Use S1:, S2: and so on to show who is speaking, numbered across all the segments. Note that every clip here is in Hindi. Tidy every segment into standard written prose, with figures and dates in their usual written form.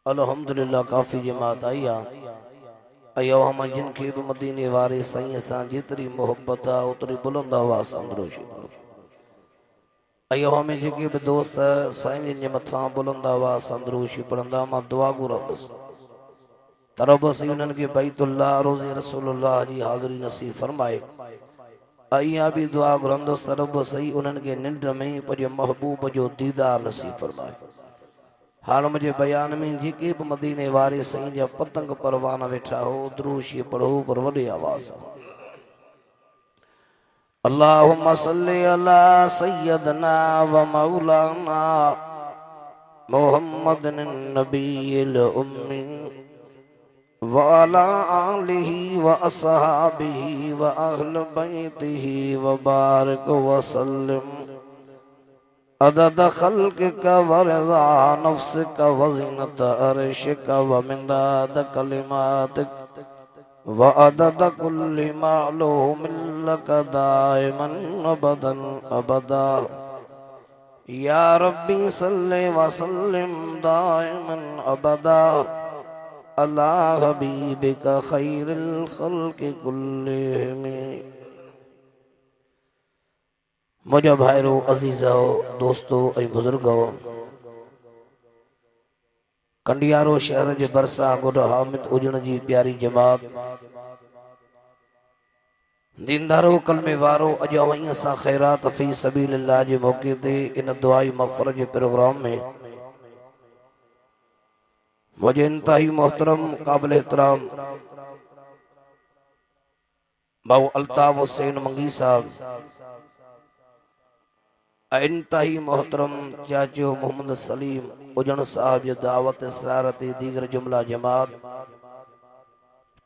S1: अल्हम्दुलिल्लाह काफ़ी जमात आई अयो हम जिनके भी मदीने वारे साईं सां जेतरी मोहब्बत आ उतरी बुलंद आवाज़ अंदरोशी अयो हमें जेके भी दोस्त साईं जिन जे मथां बुलंद आवाज़ अंदरोशी पढ़ंदा मां दुआ घुरंदुसि त रब सी उन्हनि खे बैतुल्लाह रोज़े रसूलुल्लाह जी हाज़िरी नसीब फरमाए। इहा भी दुआ घुरंदुसि त रब सही उन्हनि खे निंड में पंहिंजे महबूब जो दीदार नसीब फरमाए। हाल मुझे बयान में जेके भी मदीने वारे साईं जा पतंग परवाना वेठा हो द्रूशी पढ़ो पर वॾे आवाज़ अल्लाहुम्मा सल्ली अला सय्यदना व मौलाना मुहम्मदिन नबील उम्मी व अला आलिहि व अस्हाबिहि व अहल बैतिहि व बारिक व सल्लिम अदद खल्क का वरज़ा नफ्स का वज़ीनत अर्श का व मिंदाद कलिमात व अदद कुल्ली मालूमिन लक दाइमन अबदन अबदा या रब्बी सल्लि व सल्लिम दाइमन अबदा अला हबीबिका खैरिल खल्क़ि कुल्लिहिम। मुझा भाईरो अजीज़ो दोस्तों ऐं बुजुर्गो कंडियारो शहर जे भरसा गुड हामिद उजण जी प्यारी जमात दीनदारो कलमे वारो अज वहीं सां खैरात फी सबीलिल्लाह जे मौके ते इन दुआई मग़फ़िरत जे प्रोग्राम में मुझे इंतहाई मोहतरम काबिल एहतराम बाबू अल्ताफ हुसैन मंगी साहब इंतहाई मोहतरम चाचो मोहम्मद सलीम उजन साहब जो दावत सरारत दीगर जुमला जमात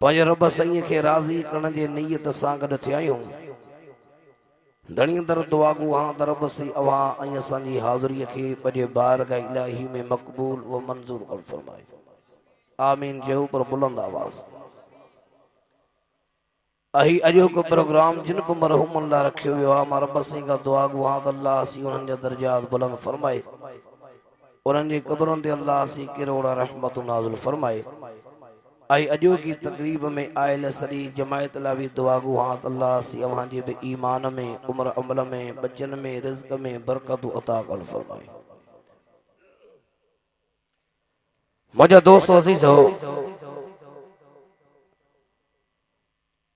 S1: पंहिंजे रब साईं खे राज़ी करण जे नियत सां गॾु थिया आहियूं। धणी दर दुआ गुहा त रब सी अवां ऐं असांजी हाज़िरीअ खे पंहिंजे बारगाह इलाही में मक़बूल व मंज़ूर कर फरमाए। आमीन जो पर बुलंद आवाज़ अही अजो को प्रोग्राम जिन को मरहूम ला रखियो वियो आहे मां रब साईं खां दुआ गुहा त अल्लाह सी उन्हनि जा दर्जात बुलंद फरमाए उन्हनि जी क़बरुनि ते अल्लाह सी किरोड़ा रहमत नाज़िल फरमाए। आई अजो की तकरीब में आयल सॼी जमायत ला भी दुआ गुहा त अल्लाह सी अव्हां जे भी ईमान में उम्र अमल में बचन में रिज़्क़ में बरकत अता कर फरमाए। मुझा दोस्त अज़ीज़ हो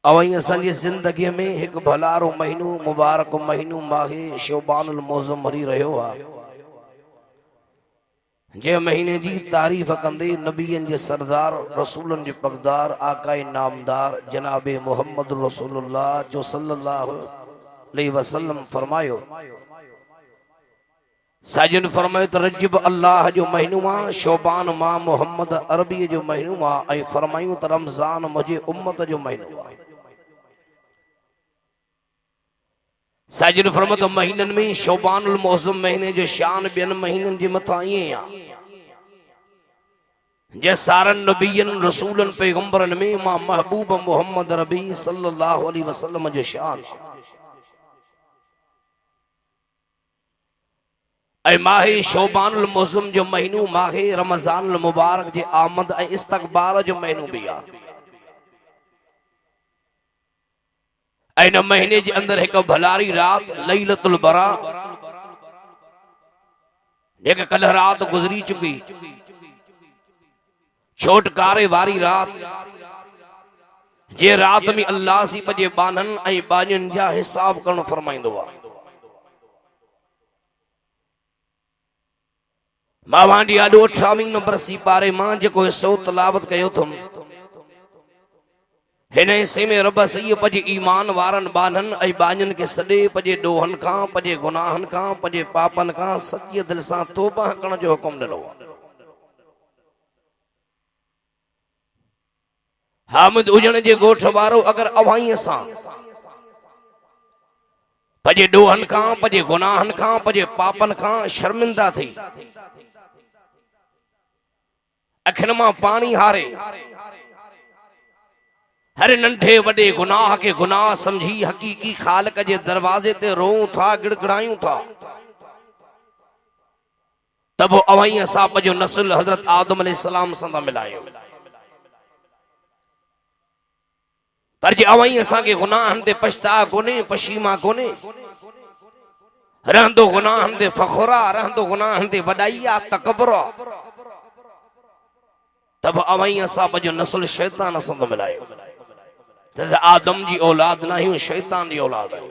S1: अवहीं असांजी ज़िंदगीअ में एक भलारो महीनो मुबारक महीनो माहे शोबानुल मौज़म हली रहियो आहे। जे महीने जी तारीफ़ कंदे नबियन जे सरदार रसूलन जे पगदार आकाए नामदार जनाबे मोहम्मद रसूलुल्लाह जो सल्लल्लाहु अलैहि वसल्लम फरमायो साजिन फरमायो त रजब अल्लाह जो महीनो आहे शोबान मां मोहम्मद अरबी जो महीनो आहे ऐं फरमायूं त रमज़ान मुझे उम्मत जो महीनो आहे। साजिद फरमत महीनन में शोबानुल मौसम महीने जो शान बियन महीनन जे मथा ईअं आहे जे सारन नबियन रसूलन पैगंबरन में मां महबूब मोहम्मद रबी सल्लल्लाहु अलैहि वसल्लम जो शान ऐं माहे शोबानुल मौसम जो महीनो माहे रमज़ानुल मुबारक जे आमद ऐं इस्तक़बाल जो महीनो भी आहे। इन महीने के अंदर एक भलारी रात लैलतुल बरा एक कल रात गुजरी चुकी छोटकारे वारी रात जे रात में अल्लाह सी पजे बानन ऐं बानियन जा हिसाब करण फरमाइंदो आहे। मावांडी आडो 18 नंबर सिपारे मां जेको हिस्सो तलावत कयो थम हिन हिस्से में रब सही पजे ईमान वारन बानन ऐं बानियन के सदे पजे डोहन खां पजे गुनाहन खां पजे पापन खां सच्ची दिल सां तौबा करण जो हुकुम ॾिनो। हामिद उजण जे गोठ वारो अगर अवाईअ सां पजे डोहन खां पजे गुनाहन खां पजे पापन खां शर्मिंदा थी अखिन मां पानी हारे हर नंढे वडे गुनाह के गुनाह समझी हकीकी खालिक जे दरवाजे ते रोऊं था गिड़गिड़ायूं था तब अवहीं साहब जो नस्ल हजरत आदम अलैहिस्सलाम सां मिलायो पर जे अवहीं असां के गुनाहन ते पछता कोने पशीमा कोने रहंदो गुनाहन ते फखरा रहंदो गुनाहन ते वडाइया तकबर तब अवहीं साहब जो नस्ल शैतान सां मिलायो जैसे आदम जी औलाद ना ही शैतान जी औलाद है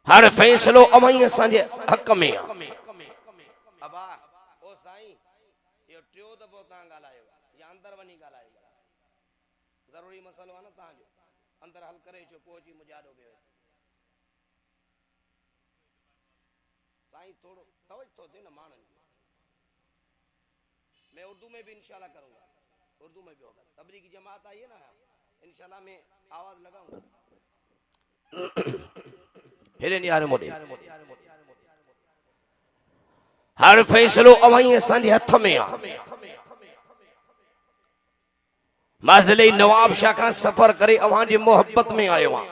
S1: हर फैसलो अवहीं असां जे हक में आ अबा ओ साईं यो टियो दफो ता गालायो या अंदर वनी गालायो जरूरी मसलो है ना ता जो अंदर हल करे जो पोजी मुजाडो बे साईं थोड़ो तवज्जो दे ना मानन मैं उर्दू में भी इंशाल्लाह करूंगा उर्दू में भी होगा तबलीगी जमात आई है ना इंशाल्लाह मैं आवाज लगाऊंगा हेरे यार मोडे हर फैसलो अवहीं असां जे हथ में आ मसले नवाब शाह का सफर करे अवां जी मोहब्बत में आयो आ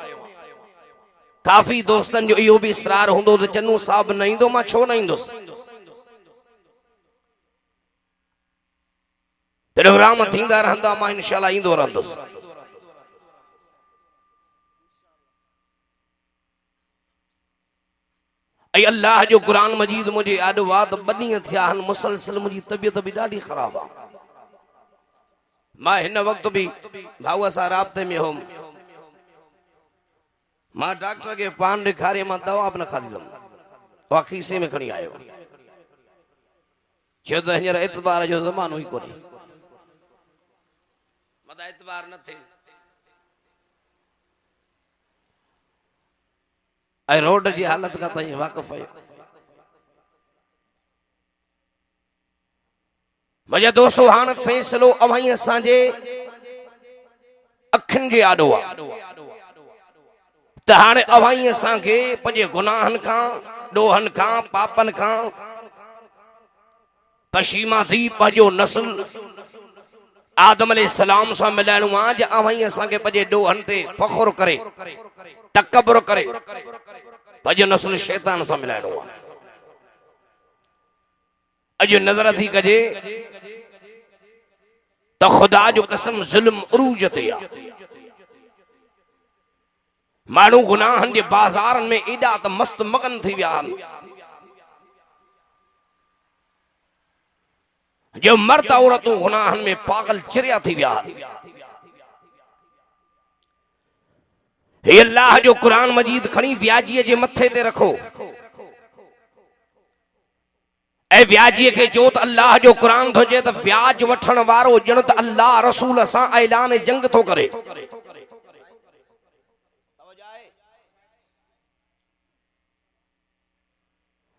S1: काफी दोस्तन जो इहो भी इसरार हुंदो तो चन्नू साहब न ईंदो मां छो न ईंदुस प्रोग्राम थींदा रहंदा मां इंशाल्लाह ईंदो रहंदुस ऐ अल्लाह जो कुरान मजीद मुझे आडो वाद बनी थिया हन मुसलसल मुझी तबियत भी ॾाढी खराब आ मां हिन वक्त भी भाऊ सा राब्ते में हो मां डॉक्टर के पान ॾेखारे मां दवा बि न खाधीदम वा खीसे में खणी आयो छो त हींअर एतबार जो ज़मानो ई कोन्हे मदा एतबार न थे ऐं रोड जी हालत का ताईं वाक़िफ़ आहियो मुंहिंजा दोस्तो हाणे फ़ैसिलो अवहीं असां जे अखियुनि जे आॾो आहे त हाणे अवहीं असां खे पंहिंजे गुनाहनि खां ॾोहनि खां पापनि खां पशीमा थी पंहिंजो नस्ल आदम अलैहिस्सलाम सां मिलाइणो आहे जे अवहीं असां खे पंहिंजे ॾोहनि ते फ़ख़ुर करे तकबर करे पंहिंजो नस्ल शैतान सां मिलाइणो आहे अॼु नज़र थी कजे त ख़ुदा जो कसम ज़ुल्म उरूज ते आहे माण्हू गुनाहनि जे बाज़ारनि में एॾा त मस्त मगन थी विया आहिनि जो मर्द औरतूं गुनाहनि में पागल चिरिया थी विया आहिनि हे अल्लाह जो कुरान मजीद खणी व्याजीअ जे मथे ते रखो ऐं व्याजीअ खे चओ त अल्लाह जो कुरान थो चए त व्याज वठण वारो ॼण त अल्लाह रसूल सां ऐलान जंग थो करे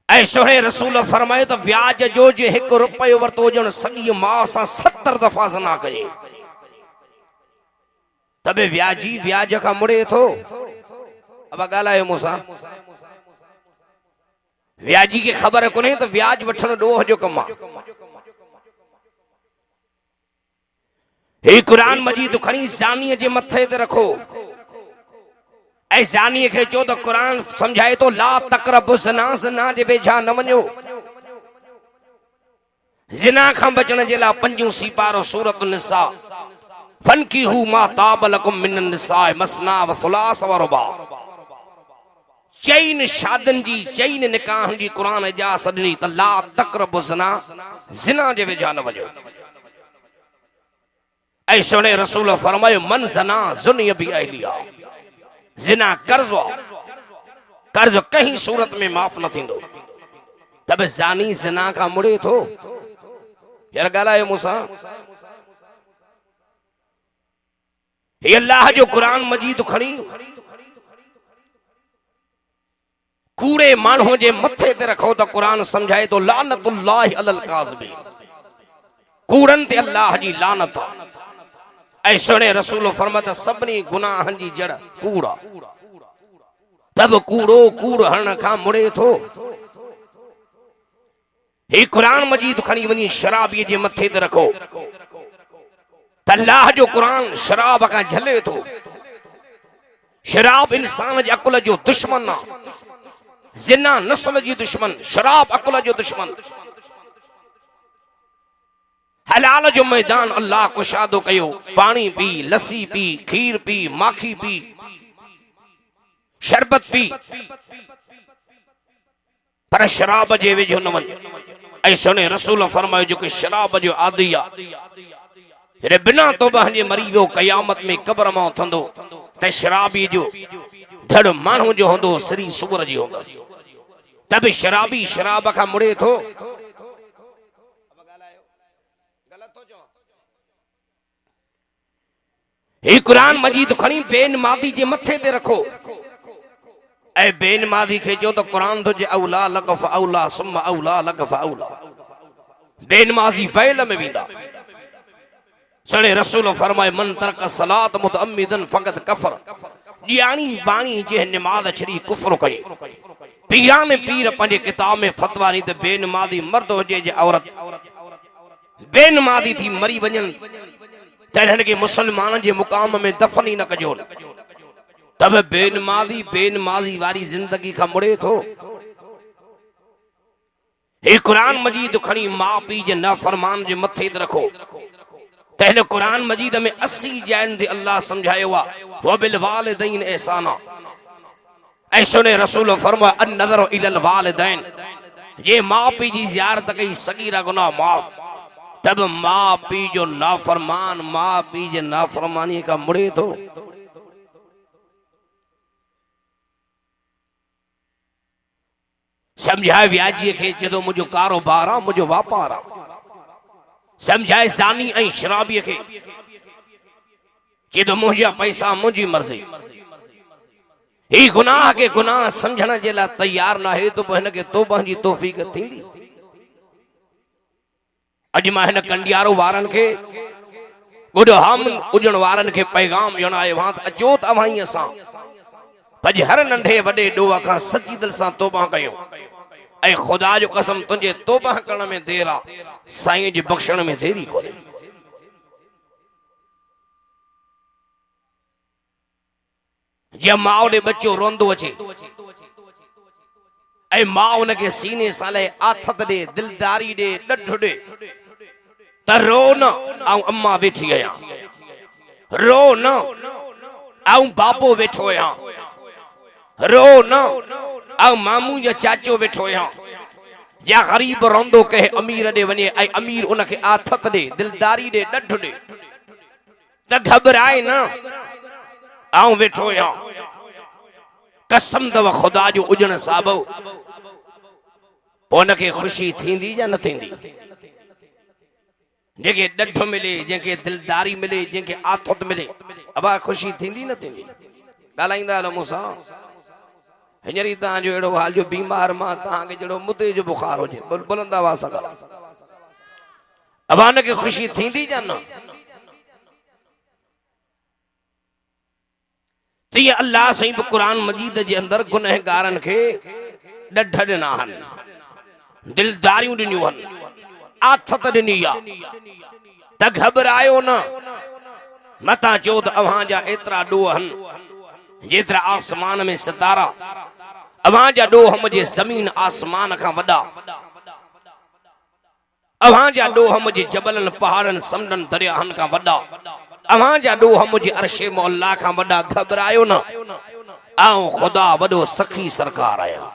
S1: ऐं सुहिणे रसूल फरमाए त व्याज जो जे 1 रुपयो वरितो ॼण सॼी मां सां 70 दफ़ा ज़ना कजे तबे व्याजी व्याज का मुड़े थो अब गालायो मूंसां व्याजी की खबर कोन्हे त व्याज वठण ॾोह जो कम आहे हे कुरान मजीद खणी ज़ानीअ जे मथे ते रखो ऐं ज़ानीअ खे चओ त कुरान समझाए तो ला तक़रबु ज़िना ज़िना जे वेझा न वञो ज़िना खां बचण जे लाइ 5 सीपारो सूरत निसा फनकीहू मा ताब लकुम मिन निसाए मसना व थुलास व रुबा चैन शादन जी चैन निकाह जी कुरान इजाज़त ॾिनी त ला तक़रबु ज़िना ज़िना जे वेझा न वञो ऐं सुहिणे रसूल फरमायो मन ज़ना ज़ुनिय बि अहलिया ज़िना कर्ज़ कहीं सूरत में माफ़ न थींदो तब ज़ानी ज़िना खां मुड़े थो यार ॻाल्हायो मूंसां हे अल्लाह जो कुरान मजीद खणी कूड़े माण्हू जे मथे ते रखो त कुरान समझाए तो लानतुल्लाहि अलल काज़िबीन कूड़न ते अल्लाह जी लानत ऐं सुहिणे रसूल फरमाता सभिनी गुनाहनि जी जड़ कूड़ा तब कूड़ो कूड़ हरण खां मुड़े थो हे कुरान मजीद खणी वञी शराबीअ जे मथे ते रखो त अल्लाह जो कुरान शराब खां झले थो शराब इंसान जे अकुल जो दुश्मन आहे जिना नस्ल जी दुश्मन, शराब अकुल जो दुश्मन, हलाल जो मैदान अल्लाह को शादो कयो। पानी पी, लस्सी पी, खीर पी, माखी पी, शरबत पी, पर शराब जे वेझो न वञ। ऐं सुने रसूल फरमायो जेको शराब जो आदी आहे रे बिना तौबा जे मरी वियो क़यामत में क़ब्र मां उथंदो त शराबी जो धड़ माण्हू जो हूंदो सरी सूर जी हूंदसि। त बि शराबी शराब खां मुड़े थो। ही कुरान मजीद खणी बेनमादी जे मथे ते रखो ऐं बेनमादी खे चओ त कुरान थो जे औला लक फऔला सुम औला लक फऔला। बेनमाज़ी फैल में वेंदा। सणे रसूल फरमाए मन तरक सलात मुतअम्मिदन फक़त कफर। ॼाणी वाणी जे नमाज़ छड़ी कुफ्र कई। पीरान पीर पंहिंजे किताब में फतवा नी त बेनमाज़ी मर्द हुजे जे औरत बेनमाज़ी थी मरी वञनि त हिन खे मुसलमान जे मुक़ाम में दफन ई न कजो। तब बेनमाज़ी वारी जिंदगी खां मुड़े थो। हे कुरान मजीद खणी माउ पीउ जे नाफरमान जे मथे ते रखो। त हिन कुरान मजीद में 80 जैन ते अल्लाह समझायो आहे व बिल वालिदैन एहसाना। ऐं सुने रसूल फरमाया अन नज़र इलल वालिदैन। ये माउ पीउ जी ज़ियारत कई सगीरा गुनाह माफ़। तब माउ पीउ जो नाफरमान माउ पीउ जे नाफरमानी खां मुड़े थो। समझाए व्याजी खे जदों मुझो कारोबार आहे मुझो वापार आहे। समझाए ज़ानी ऐं शराबी खे जदों मुंहिंजा पैसा मुंहिंजी मर्ज़ी। ही गुनाह के गुनाह समझण जे लाइ तैयार न आहे तो हिन खे तौबा जी तौफ़ीक़ थींदी। अॼु मां हिन कंडियारो वारनि खे गुड हम उजण वारनि खे पैगाम ॾियणु आयो त अचो तव्हां ई असां पंहिंजे हर नंढे वॾे ॾोह खां सची दिलि सां तौबा कयूं ऐं ख़ुदा जो कसम तुंहिंजे तौबा करण में देर आहे साईं जे बख़्शण में देरी कोन्हे। जीअं माउ ॾे बच्चो रोंदो अचे ऐं माउ हुनखे सीने सां लहे आथत ॾे दिलदारी ॾे ॾढ ॾे त रो न ऐं अम्मा वेठी आहियां। रो न ऐं बाबो वेठो आहियां। रो न ऐं मामू या चाचो वेठो आहियां। या ग़रीब रोंदो कहे अमीर ॾे वञे ऐं अमीर उनखे आथत ॾे दिलदारी ॾे ॾढ ॾे त घबराए न ऐं वेठो आहियां। कसम अथव ख़ुदा जो उजण साहिब पोइ हुनखे ख़ुशी थींदी या न थींदी? जंहिंखे ॾढ मिले जंहिंखे दिलदारी मिले जंहिंखे आथत मिले अबा ख़ुशी थींदी न थींदी? ॻाल्हाईंदा हलो मूंसां। हींअर ई तव्हांजो अहिड़ो हाल जो बीमार मां तव्हांखे जहिड़ो मुदे जो बुखार हुजे बुलंद आवाज़ सां ॻाल्हायो अबा हुनखे ख़ुशी थींदी या न? तीअं अल्लाह साईं बि क़ुरान मजीद जे अंदरि गुनहगारनि खे ॾढ ॾिना आहिनि दिलदारियूं ॾिनियूं आहिनि आथत ॾिनी आहे त घबरायो न। मतां चओ त अव्हांजा एतिरा ॾोह आहिनि जेतिरा आसमान में सितारा। अव्हांजा ॾोह मुंहिंजे ज़मीन आसमान खां वॾा। अव्हांजा ॾोह मुंहिंजे जबलनि पहाड़नि समुंडनि दरियाहनि खां वॾा। अव्हांजा ॾोह मुंहिंजे अर्शे मौला खां वॾा। घबरायो न ऐं ख़ुदा वॾो सखी सरकार आहियां।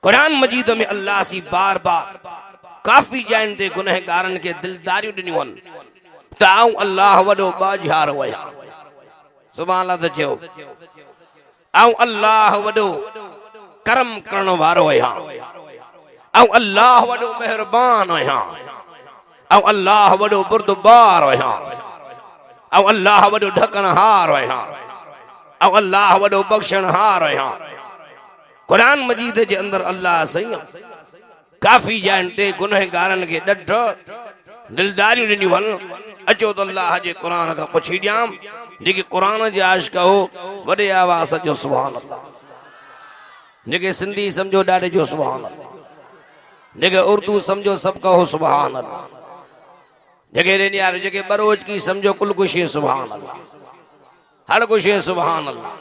S1: कुरान मजीद में अल्लाह सी बार बार काफ़ी जाइन ते गुनहगारनि खे दिलदारियूं ॾिनियूं आहिनि त आऊं अल्लाह वॾो बाज़ार आहियां। सुभाणे अल्लाह त चयो आऊं अल्लाह वॾो करम करण वारो आहियां। आऊं अल्लाह वॾो मेहरबान आहियां। आऊं अल्लाह वॾो बुरदबार आहियां। आऊं अल्लाह वॾो ढकणहार आहियां। आऊं अल्लाह वॾो बख़्शणहार आहियां। कुरान मजीद जे अंदर अल्लाह सही काफ़ी जाइन ते गुनहगारनि खे ॾढ दिलदारियूं ॾिनियूं आहिनि। अचो त अल्लाह जे क़ुरान खां पुछी ॾियां जेके क़ुरान जे आशिक़ हो वॾे आवाज़ जो सुभान अल्लाह। जेके सिंधी सम्झो ॾाढे जो सुभान अल्लाह। जेके उर्दू सम्झो सभु कहो सुभान अल्लाह। जेके बरोज की समझो कुल कुछ सुभान अल्लाह। हर कुछ सुभान अल्लाह।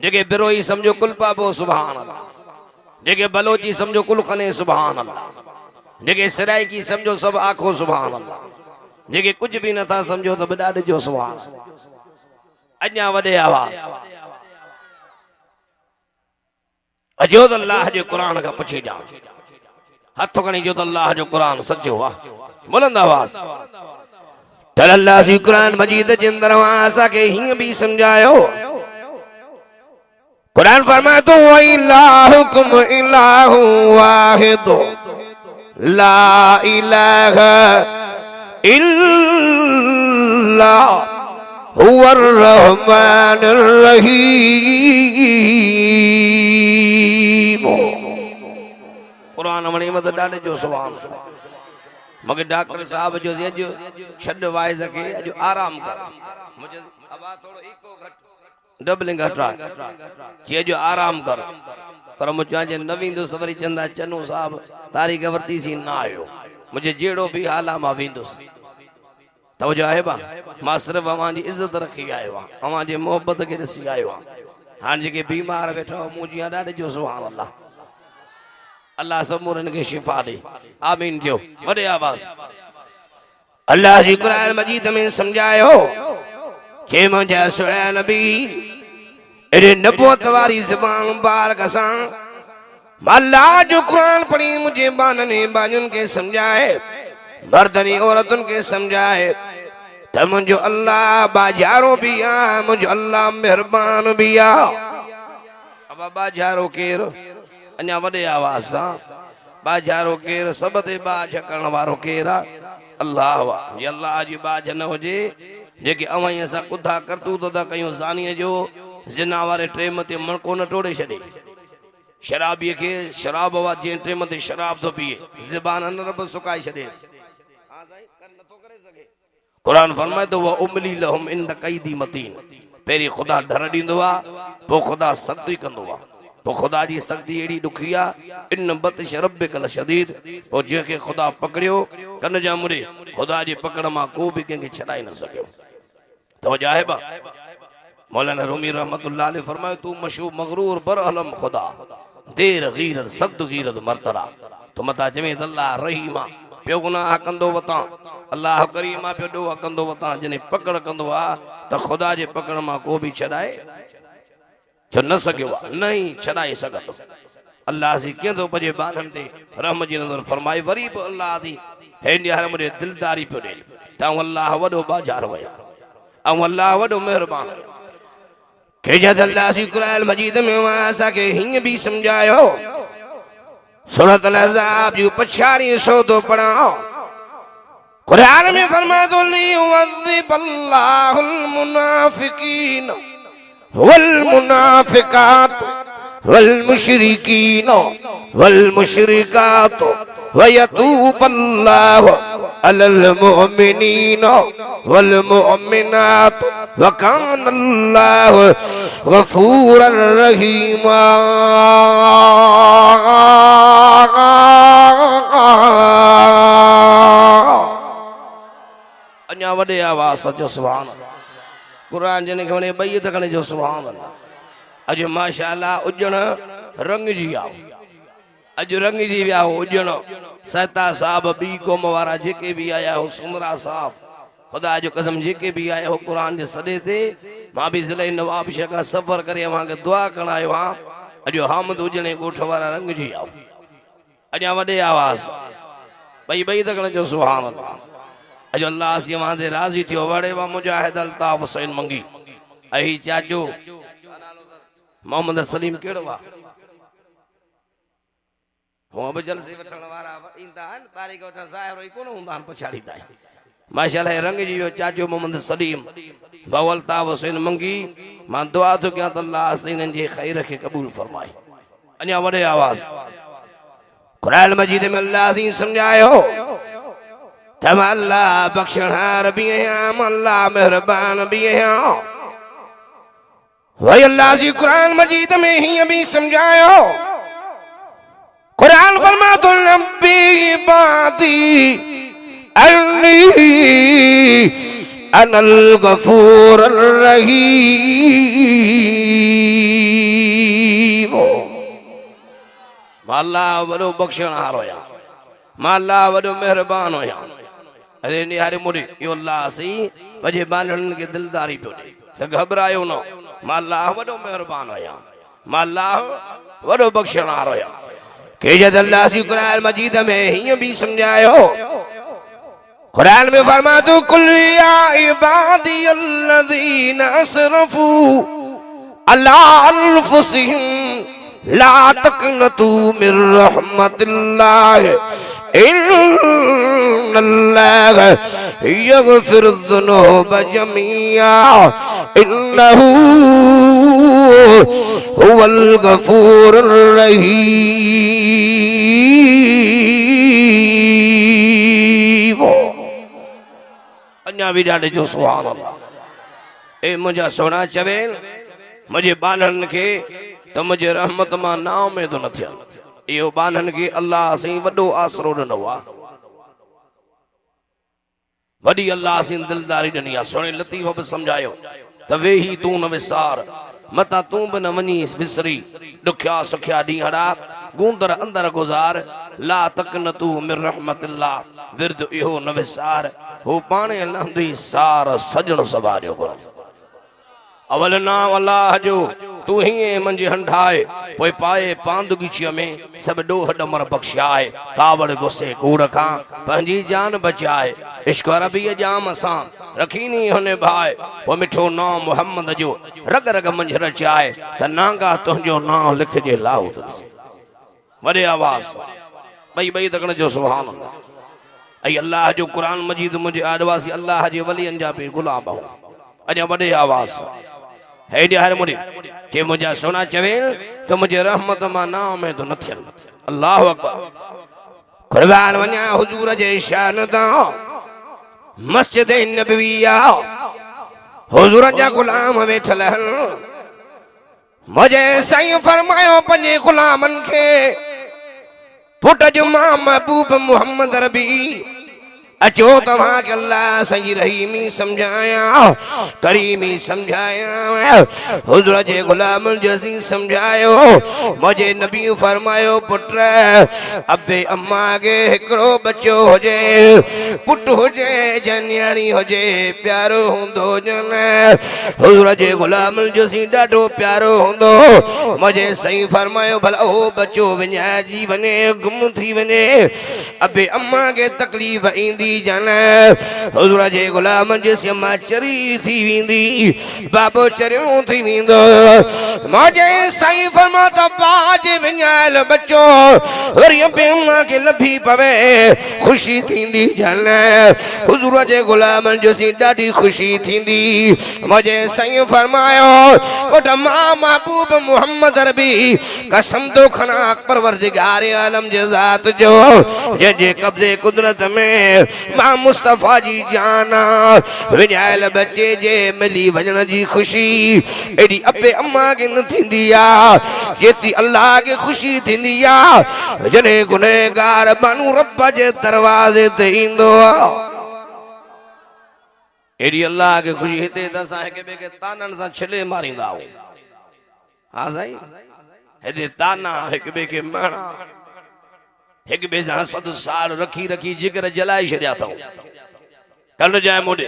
S1: जेके बिरोही समझो कुल पाबो सुभान अल्लाह, जेके बलोची समझो कुल खने सुभान अल्लाह, जेके सराइकी समझो सब आखो सुभान अल्लाह, जेके कुछ भी नथा समझो तो बड़ा जो सुभान अञा वडे आवाज अजो त अल्लाह जो कुरान का पुछी जा हथ खणी जो त अल्लाह जो कुरान सच्चो वा बुलंद आवाज तल अल्लाह जी कुरान मजीद जे अंदर असा के हिं भी समझायो कुरान फरमाए तो व इलाहुकुम इलाहु वाहिद ला इलाहा इल्ला हुवर रहमानिर रहीम। कुरान मणी मत डाले जो सुभान मगर डॉक्टर साहब जो जो छड वाइज के जो आराम कर मुझे आवाज थोड़ो इको घट डबलिंग घटा जे जो आराम कर पर मुझे जे नवीं दोस्त वरी चंदा चन्नू साहब तारीख वरती सी ना आयो मुझे जेड़ो भी हाला मा विंदुस तवजो है बा मां सिर्फ अवां जी इज्जत रखी आयो अवां जे मोहब्बत के ॾिसी आयो हां जेके बीमार बैठो मुजिया ॾाढे जो सुभान अल्लाह अल्लाह सब मुरन के शिफा दे आमीन जो वडे आवाज अल्लाह जी कुरान मजीद में समझायो के मुझे सुना नबी एरे नबूवत वाली ज़बान मुबारक सा अल्लाह जो कुरान पढ़ी मुझे बानने बाजुन के समझाए मर्दनी औरतुन के समझाए त मुझो अल्लाह बाजारो भी आ मुझो अल्लाह मेहरबान भी आ अब बाजारो केर अन्या वडे आवाज सा बाजारो केर सब ते बाज करण वारो केर अल्लाह वा ये अल्लाह जी बाज न होजे जेके अवई असा कुधा करतूत ता कयो ज़ानी जो जिना वाले ट्रेम ते मणको न टोड़े छडे शराबी के शराब वा जे ट्रेम ते शराब तो पिए ज़बान न रब सुकाई छडे हां साईं कर न तो करे सके कुरान फरमाए तो व उमली लहुम इन कैदी मतीन पेरी खुदा डर दींदो आ पो खुदा सख्ती कंदो आ तो खुदा जी सख्ती एड़ी दुखिया इन बतश रब्बिकल शदीद ओ जेके खुदा पकड़ियो कन जा मुरे खुदा जी पकड़ मा को भी के छड़ाई न सके तो जाहिबा मौलाना रूमी रहमतुल्लाह अलैह फरमाए तू मशहूर मगरूर बरहलम खुदा देर गीरत सख्त गीरत मरतरा तो मता जमे अल्लाह रहीमा पियो गुनाह कंदो वता अल्लाह करीमा पियो डो कंदो वता जने पकड़ कंदो आ तो खुदा जे पकड़ मा को भी छड़ाए जो न सके नहीं छड़ाई सकतो अल्लाह सी केंदो बजे बानन ते रहम जी नजर फरमाई वरी भी अल्लाह दी हे यार मुझे दिलदारी पियो दे ता अल्लाह वडो बाजार वया औ अल्लाह वडो मेहरबान के जद अल्लाह सी कुरान मजीद में वासा के हिंग भी समझायो सूरत अल-अहज़ाब जो पछाड़ी सो तो पढ़ाओ कुरान में फरमाया तो लियुअज़्ज़िबल्लाहुल मुनाफिकीन वल मुनाफिकात वल मुशरिकीन वल मुशरिकात व यतूबल्लाहु अलल मुमिनीन वल मुमिनात व कानल्लाहु गफूरर रहीमा। अन्या वडे आवाज सजो सुभान कुरान जने खने बई त कने जो सुभान अल्लाह अज माशाअल्लाह उजण रंग जी आओ अज रंग जी विया उजण सहता साहब बी कौम वारा जेके भी आया हो सुमरा साहब खुदा जो कसम जेके भी आया हो कुरान जे सदे थे मां भी जिले नवाबशाह का सफर करे वहां के दुआ कणायो हां अज हामद उजणे गोठ वारा रंग जी आओ अजा वडे आवाज बई बई त कने जो सुभान अल्लाह अज अल्लाह सी वहां से राजी थियो वड़े वा मुजाहिद अल्ताफ हुसैन मंगी अही चाचो मोहम्मद सलीम केड़ो वा हो अब जलसे वठण वारा इंदा तारीख वठण ज़ाहिर होई कोन हुंदा पछाड़ी ताई माशाअल्लाह रंग जी चाचो मोहम्मद सलीम बाव अल्ताफ हुसैन मंगी मां दुआ तो क्या अल्लाह हसैन जे खैर के कबूल फरमाए अन्या वडे आवाज कुरान मजीद में अल्लाह सी समझायो तम अल्लाह बख्शनहार भी है अल्लाह मेहरबान भी है वही अल्लाह जी कुरान मजीद में ही अभी समझायो कुरान फरमातो नबी बाती अन्नी अनल गफूर रहीम। अल्लाह वॾो बख़्शण हारो या, अल्लाह वॾो मेहरबान हुया। अरे निहारे मुड़ी यो अल्लाह सही पंहिंजे बाननि खे दिलदारी पियो ॾे त घबरायो न। अल्लाह वॾो मेहरबान हुया, अल्लाह वॾो बख़्शण हारो या। के जद अल्लाह सी कुरान मजीद में हीअं बि समझायो, कुरान में फरमा तो कुल या इबादी अल्लज़ीना असरफू अला अनफुसिहिम ला तक़नतू मिर रहमतिल्लाह इन्नल्लाह यग़फिरुज़्ज़ुनूब जमीआ इन्नहू हुवल गफूरुर रहीम। अञा भी ॾाढे जो सुभान अल्लाह। ए मुंहिंजा सोना चवे मुंहिंजे बाननि खे त मुंहिंजे रहमत मां नाव में तो न थियनि। इहो बाननि खे अल्लाह साईं वॾो आसरो ॾिनो आहे, वॾी अल्लाह साईं दिलदारी ॾिनी आहे। सोने लतीफ़ बि सम्झायो त वेही तूं न विसार, मता तूं बि न वञी विसरी, ॾुखिया सुखिया ॾींहं हड़ा गूंदर अंदर गुज़ार। ला तक़नतू मिर रहमतिल्लाह, विर्द इहो न विसार, हू पाणे लहंदी सार सजण सवारियो कोन। अवल नाम अल्लाह जो तू ही मंझि हंढाए, पोइ पाए पांदुगीचीअ में सभु ॾोह ॾमर बख़्शियाए। कावड़ गुस्से कूड़ खां पंहिंजी जान बचाए, इश्क अरबीअ जाम सां रखीनी हुन भाए। पोइ मिठो नाम मुहम्मद जो रग रग मंझि रचाए, त नांगा तुंहिंजो नाम लिखजे लाओ वॾे आवाज़ ॿई तकण जो सुभान अल्लाह। ऐं अल्लाह जो क़ुरान मजीद मुंहिंजे आदिवासी अल्लाह जे वलियनि जा बि गुलाम हो। अञा वॾे आवाज़ हे ॾियार मुड़ी के मुंहिंजा सोना चवे त मुंहिंजे रहमत मां नाव में तो न थियनि। अल्लाहु अकबर। क़ुर्बान वञा हुजूर जे शान तां मस्जिद नबविया, हुजूर जा गुलाम वेठल आहिनि। मुंहिंजे साईं फरमायो पंहिंजे गुलामनि खे, पुट जो मां महबूब मोहम्मद रबी अचो तव्हां के अल्लाह सही रहीमी समझाया, करीमी समझाया, हुजूर जे गुलाम जज़ी समझायो। मुझे नबी फरमायो पुट अबे अम्मा के हिकड़ो बच्चो हुजे, पुट हुजे जन्याणी हुजे, प्यारो हुंदो जन। हुजूर जे गुलाम जज़ी ॾाढो प्यारो हुंदो। मुझे सही फरमायो भला ओ बच्चो विञाइजी वञे, गुम थी वञे, अबे अम्मा के तकलीफ़ ईंदी जन। हुजूर जे गुलाम जे अम्मा चरी थी वेंदी, बाबो चरियो थी वेंदो। मुझे साईं फरमाता बाज विञायल बच्चो वरी अबे अम्मा के लभी पवे, खुशी थींदी जन। हुजूर जे गुलाम जे ॾाढी खुशी थींदी। मुझे साईं फरमायो वट मां महबूब मोहम्मद रबी कसम तो खना परवरदिगार आलम जे ज़ात जो, जे कब्ज़े कुदरत में मां मुस्तफा जी जाना विञायल बच्चे जे मिली वञण जी खुशी एडी अबे अम्मा के न थींदी आ, जेती अल्लाह के खुशी थींदी आ जने गुनहगार मानू रब जे दरवाजे ते ईंदो आ। एडी अल्लाह के खुशी हिते त असां हिक ॿिए खे ताननि सां छिले मारींदा आहियूं। हा साईं, हिते ताना हिक ॿिए खे माणा, हिक ॿिए सां हसद साड़ रखी रखी जिगर जलाए छॾिया अथऊं। कल जाए मोॾे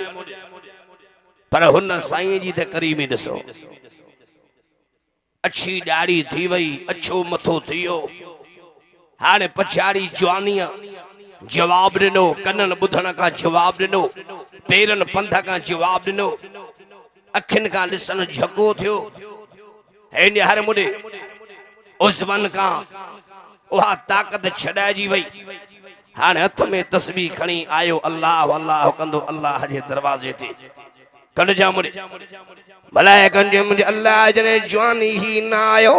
S1: पर हुन साईं जी त करीमी ॾिसो, अछी ॾाढ़ी थी वई, अछो मथो थियो, हाणे पछाड़ी जवानीअ जवाब ॾिनो, कननि ॿुधण खां जवाब ॾिनो, पेरनि पंध खां जवाब ॾिनो, अखियुनि खां ॾिसण झको थियो। हे हर मुॾे उस्मान खां उहा ताक़त छॾाइजी वई, हाणे हथ में तस्बीह खणी आयो, अल्लाह अल्लाह कंदो अल्लाह जे दरवाजे ते। कल जा मुड़े मलाइकनि जे मुंहिंजे अल्लाह जने जवानी ही न आयो,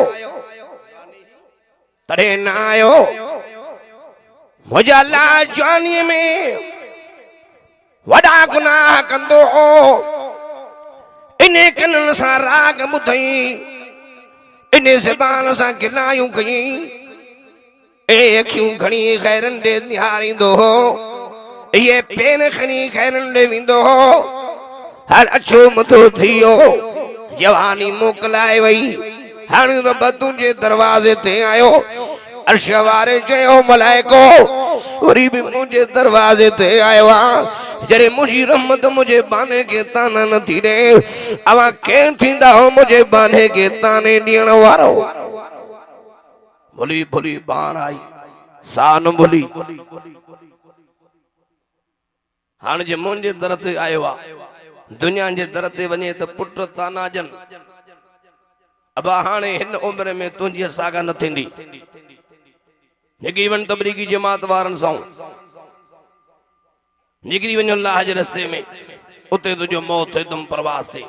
S1: तॾहिं न आयो। मुंहिंजे अल्लाह जवानी में वॾा गुनाह कंदो हो, इन कननि सां राग ॿुधई, इन ज़बान सां गिलायूं कई, ए अखियूं खणी ख़ैरनि ॾे निहारींदो हो, ये पेन खणी ख़ैरनि ॾे वेंदो हो,
S2: हर अच्छो मथो थियो जवानी मोकलाए वई हर रब तुझे दरवाजे ते आयो अर्श वारे चयो मलाइको वरी भी मुझे दरवाजे ते आयो जरे मुझी रहमत मुझे बाने के ताना न थी रे अवा कें थींदा हो मुझे बाने के ताने ॾियण वारो भुली भुली बाण आई सान भुली हाणे जे मुंहिंजे दर ते आयो आहे दुनिया जे दर ते वञे त पुट ताना जन अबा हाणे हिन उम्र में तुंहिंजी सागा न थींदी निकिरी वञ तबलीगी जमात वारनि सां निकिरी वञो अल्लाह जे रस्ते में उते तुंहिंजो मौत थिए तुम प्रवास थिए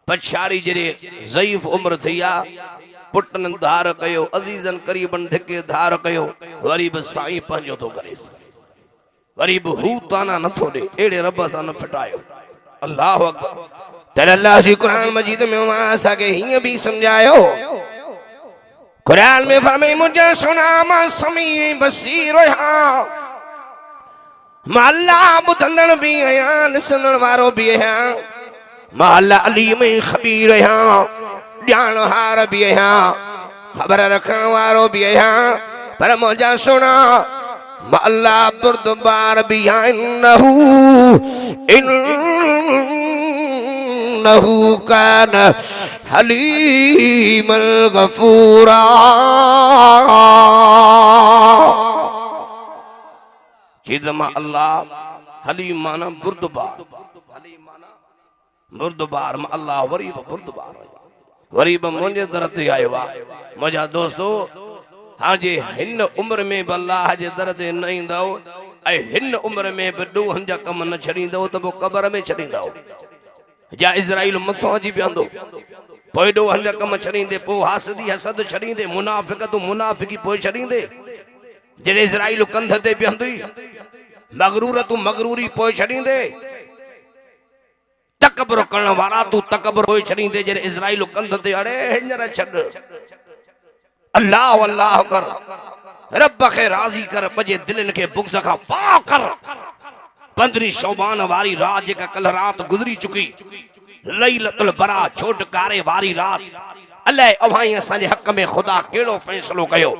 S2: पछाड़ी जॾहिं ज़ईफ़ उम्र थी आहे पुटन धार कयो अज़ीज़न करीबन धिके धार कयो वरी बि साईं पंहिंजो थो करे वरी बि हू ताना नथो ॾे अहिड़े रब सां न फिटायो अल्लाहु अकबर तल अल्लाह जी कुरान मजीद में असांखे हीअं बि सम्झायो कुरान में फरमाई मुझे सुना मां समी बसीर आहियां मां अल्लाह ॿुधंदड़ बि आहियां ॾिसंदड़ वारो बि आहियां मां अल्लाह अलीम ख़बीर आहियां ॼाण हार भी आहियां ख़बर रखण वारो भी आहियां पर मुंहिंजा सुना मां अल्लाह बुरदबार भी आहियां इन्नहु कान हलीमल गफूरा चिदमा अल्लाह हलीम माना बुरदबार बुरदबार मां अल्लाह वरी बुरदबार वरी बि मुंहिंजे दर ते आयो आहे मुंहिंजा दोस्तो हाँ जे हिन उम्र में बि अल्लाह जे दर ते न ईंदव ऐं हिन उम्र में बि ॾोहनि जा कम न छॾींदव त पोइ क़बर में छॾींदव या इज़राइल मथां अची बीहंदो पोइ ॾोहनि जा कम छॾींदे पोइ हासदी हसद छॾींदे मुनाफ़िक तूं मुनाफ़िकी पोइ छॾींदे जॾहिं इज़राइल कंध ते बीहंदी मगरूर तूं मगरूरी पोइ छॾींदे तकबर करण वारा तू तकबर होई छड़ींदे जरे इज़राइल कंध ते अड़े हींअर छॾ अल्लाह अल्लाह कर रब खे राज़ी कर बजे दिलनि खे बुग़्ज़ खां पाक कर 15 शौबान वारी रात जेका कल रात गुज़री चुकी लैलतुल बरात छोटकारे वारी रात अल्लाह अवाई असांजे हक़ में खुदा कहिड़ो फ़ैसिलो कयो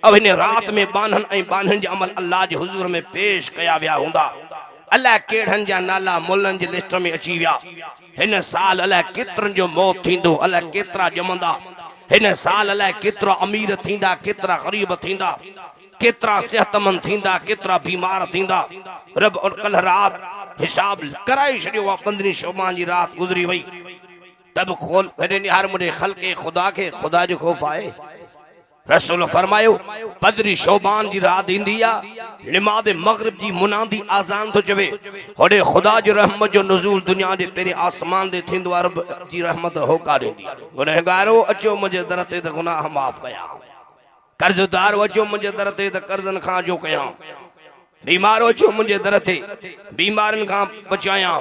S2: अब हिन रात में बानहन ऐं बानहन जे अमल अल्लाह जे हुज़ूर में पेश कया विया हूंदा अल्लाह केड़न जा नाला मुल्लन जी लिस्ट में अची विया हिन साल अल्लाह केतरन जो मौत थींदो अल्लाह केतरा जमंदा हिन साल अल्लाह केतरा अमीर थींदा केतरा गरीब थींदा केतरा सेहतमंद थींदा केतरा बीमार थींदा रब और कल रात हिसाब कराए छड़ियो 15 शौबान जी रात गुजरी वई तब खोल करे निहार मुझे खल्के खुदा के खुदा जो खौफ आए रसूल फरमायो 15 शौबान जी रात इंदी आ नमाज़ मगरिब जी मुनादी आजान तो चवे होडे खुदा जो रहमत जो नुज़ूल दुनिया दे पेरे आसमान दे थिंदो आ रब जी रहमत होका देंदी गुनहगारो अचो मुझे दर ते त गुनाह माफ कया कर्जदार अचो मुझे दर ते त कर्जन खां जो कया बीमारो अचो मुझे दर ते बीमारन खां बचाया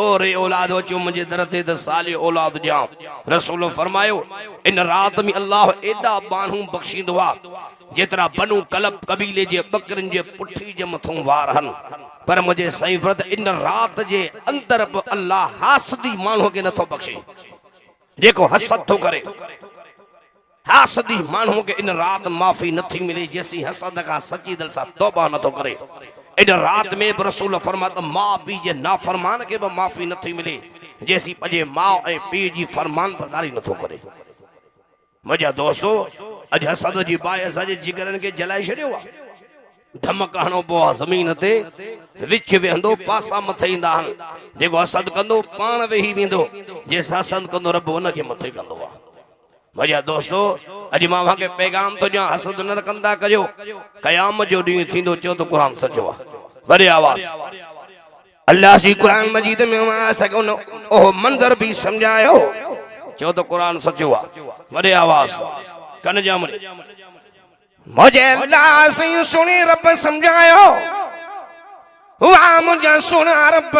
S2: और औलाद अचो मुझे दर ते त साले औलाद दिया रसूल फरमायो इन रात में अल्लाह एडा बानू बख्शींदो आ जेतरा बनू कलब कबीले जे बकरन जे पुठी जे मथों वार हन पर मुझे सही व्रत इन रात जे अंदर अल्लाह हासदी मानू के नथो बख्शे जेको हसद तो करे हासदी मानू के इन रात माफी नथी मिले जैसी हसद का सच्ची दिल सा तौबा नथो करे इन रात में रसूल फरमाता माँ पी जे नाफरमान के माफी नथी मिले जैसी पजे माँ ए पी जी फरमान बरदारी नथो करे मुझा दोस्तों अज हसद जी बाय असांजे जिगरन के जलाए छड़ियो धमक हणो पो जमीन ते विच वेंदो पासा मथे ईंदा हन जेको हसद कंदो पाण वेही वेंदो जेस हसद कंदो रब उन के मथे कंदो आ मुझा दोस्तों अज मां वहां के पैगाम तो जा हसद न कंदा कजो कयामत जो डी थींदो चो तो कुरान सचो आ वरे आवाज अल्लाह जी कुरान मजीद में आ सको ओ मंजर भी समझायो चो तो कुरान सचो आ वरे आवाज कन जामरे मुझे अल्लाह से सुनी रब समझायो वाह मुझे सुना रब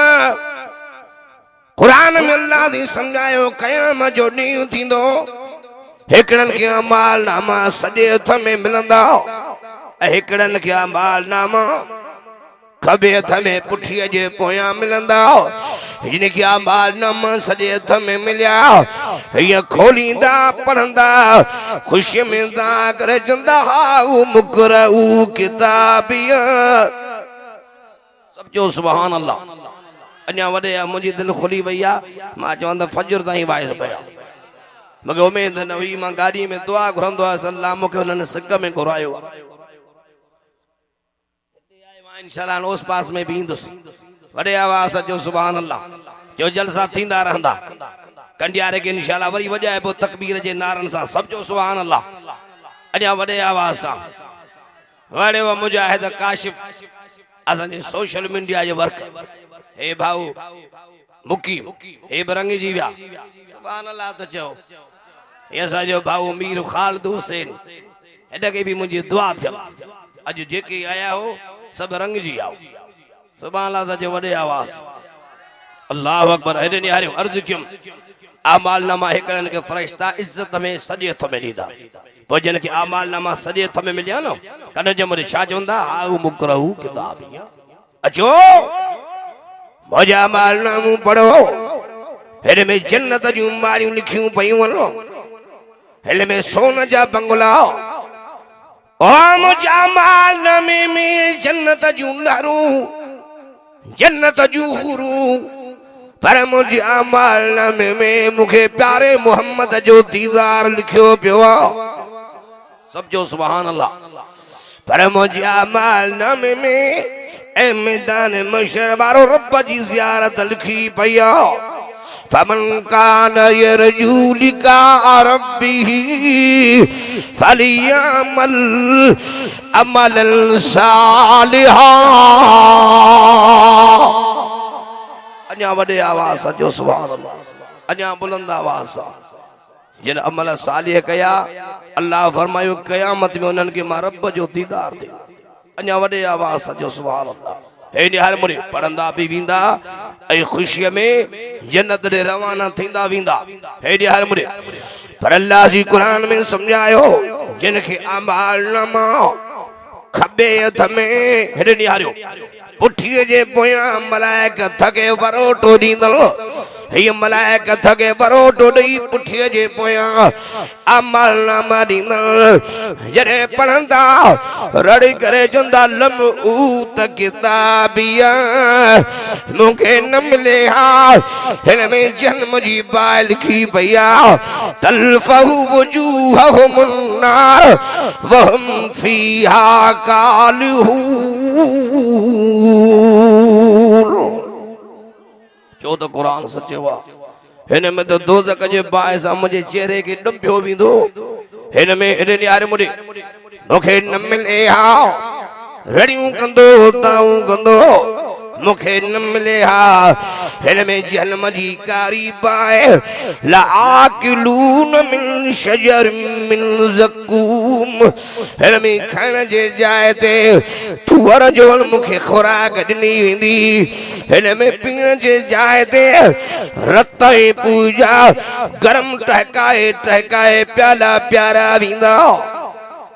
S2: कुरान में अल्लाह दी समझायो कयामत जो डी थींदो हेकड़न के अमाल नामा सजे हथ में मिलंदा हेकड़न के अमाल नामा खबे हथ में पुठिया जे पोया मिलंदा जिनके आमाल नामा सजे हथ में मिलिया ये खोलींदा पढ़ंदा खुशी में दा कर जंदा हाउ मुकरऊ किताबिया सब जो सुभान अल्लाह अञा वडे मुंहिंजी दिल खुली वई आहे मां चवंदा फजर ताईं वाइस पिया मगर उम्मीद न हुई मां गाड़ी में दुआ घुरंदो आहियां अल्लाह मूंखे हुननि सिक में घुरायो इंशाल्लाह उस पास में भी ईंदुसि वडे आवाज़ जो सुभान अल्लाह जो जलसा थींदा रहंदा कंडियारे के इंशाल्लाह वरी वजाइबो तकबीर जे नारन सां सब जो सुभान अल्लाह अञा वडे आवाज़ सां वडे वो मुजाहिद काशिफ असांजे सोशल मीडिया जे वर्क हे भाऊ मुकी हे बरंगी जी विया सुभान अल्लाह तो चओ ये असांजो भाऊ मीर खालिद हुसैन हेॾे के भी मुंहिंजी दुआ थियल अॼु जेके आया हो सब रंग जी आओ सुभान अल्लाह तो चओ वॾे आवाज़ अल्लाहु अकबर हेॾे निहारियो अर्ज़ कयुमि आमाल नामा हिकिड़नि खे फ़रिश्ता इज़त में सॼे हथ में ॾींदा पोइ जिन खे आमाल नामा सॼे हथ में मिलिया न कॾहिं जे मुंहिंजे छा चवंदा हाउ मुकरहू किताबिया अचो मुंहिंजा आमाल नामूं पढ़ो हिन में जन्नत जूं मारियूं लिखियूं पयूं वञो हिन में सोन जा बंगला ओ मुंहिंजा आमाल नामे में जन्नत जूं नारूं जन्नत जूं हुरूं पर मुझे आमाल नामे में मुखे प्यारे मोहम्मद जो दीदार लिखियो पियो सब जो सुभान अल्लाह पर मुझे आमाल नामे में ए मैदान मशर वारो रब जी ज़ियारत लिखी पया फमन कान यरजू लिका रब्बिही फलियामल अमलन सालिहा अञा वडे आवाज़ जो सुभान अल्लाह अञा बुलंद आवाज़ जिन अमल सालिह कया अल्लाह फरमायो क़यामत में उन्हनि खे मां रब जो दीदार थी अञा वडे आवाज़ जो सुभान अल्लाह हे निहार मुरे पढ़ंदा भी वींदा ऐं ख़ुशीअ में जन्नत ॾे रवाना थींदा वींदा हे निहार मुरे पर अल्लाह जी क़ुरान में समझायो जिन खे आमाल नामा खबे हथ में हेॾे निहारियो पुठीअ जे पोयां मलाइक थके वरोटो ॾींदो ये मलाइक थके वरोटो ॾेई पुठीअ जे पोयां आमाल नामा ॾींदो जॾहिं पढ़ंदा रड़ी करे चवंदा लम ऊत किताबिया मूंखे न मिले हा हिन में जन्म जी बाहि लिखी पई आहे तल्फहु वजूहहुम नार वहुम फीहा कालिहून चो तो कुरान सच्चो आहे हिन में तो दोज़ख जे बाहि सां मुंहिंजे चेहरे खे ॾुंबियो वेंदो हिन में हेॾे निहारे मुंहिंजे मूंखे न मिले हा रड़ियूं कंदो ताऊं कंदो मूंखे न मिले हा हिन में जन्म जी कारी बाहि लाकिलून मिन शजर मिन ज़क़ूम हिन में खाइण जे जाइ ते थूअर जो मूंखे खुराक ॾिनी वेंदी हिन में पीअण जे जाइ ते रत ऐं पूजा गरम टहकाए टहकाए प्याला प्यारा वेंदा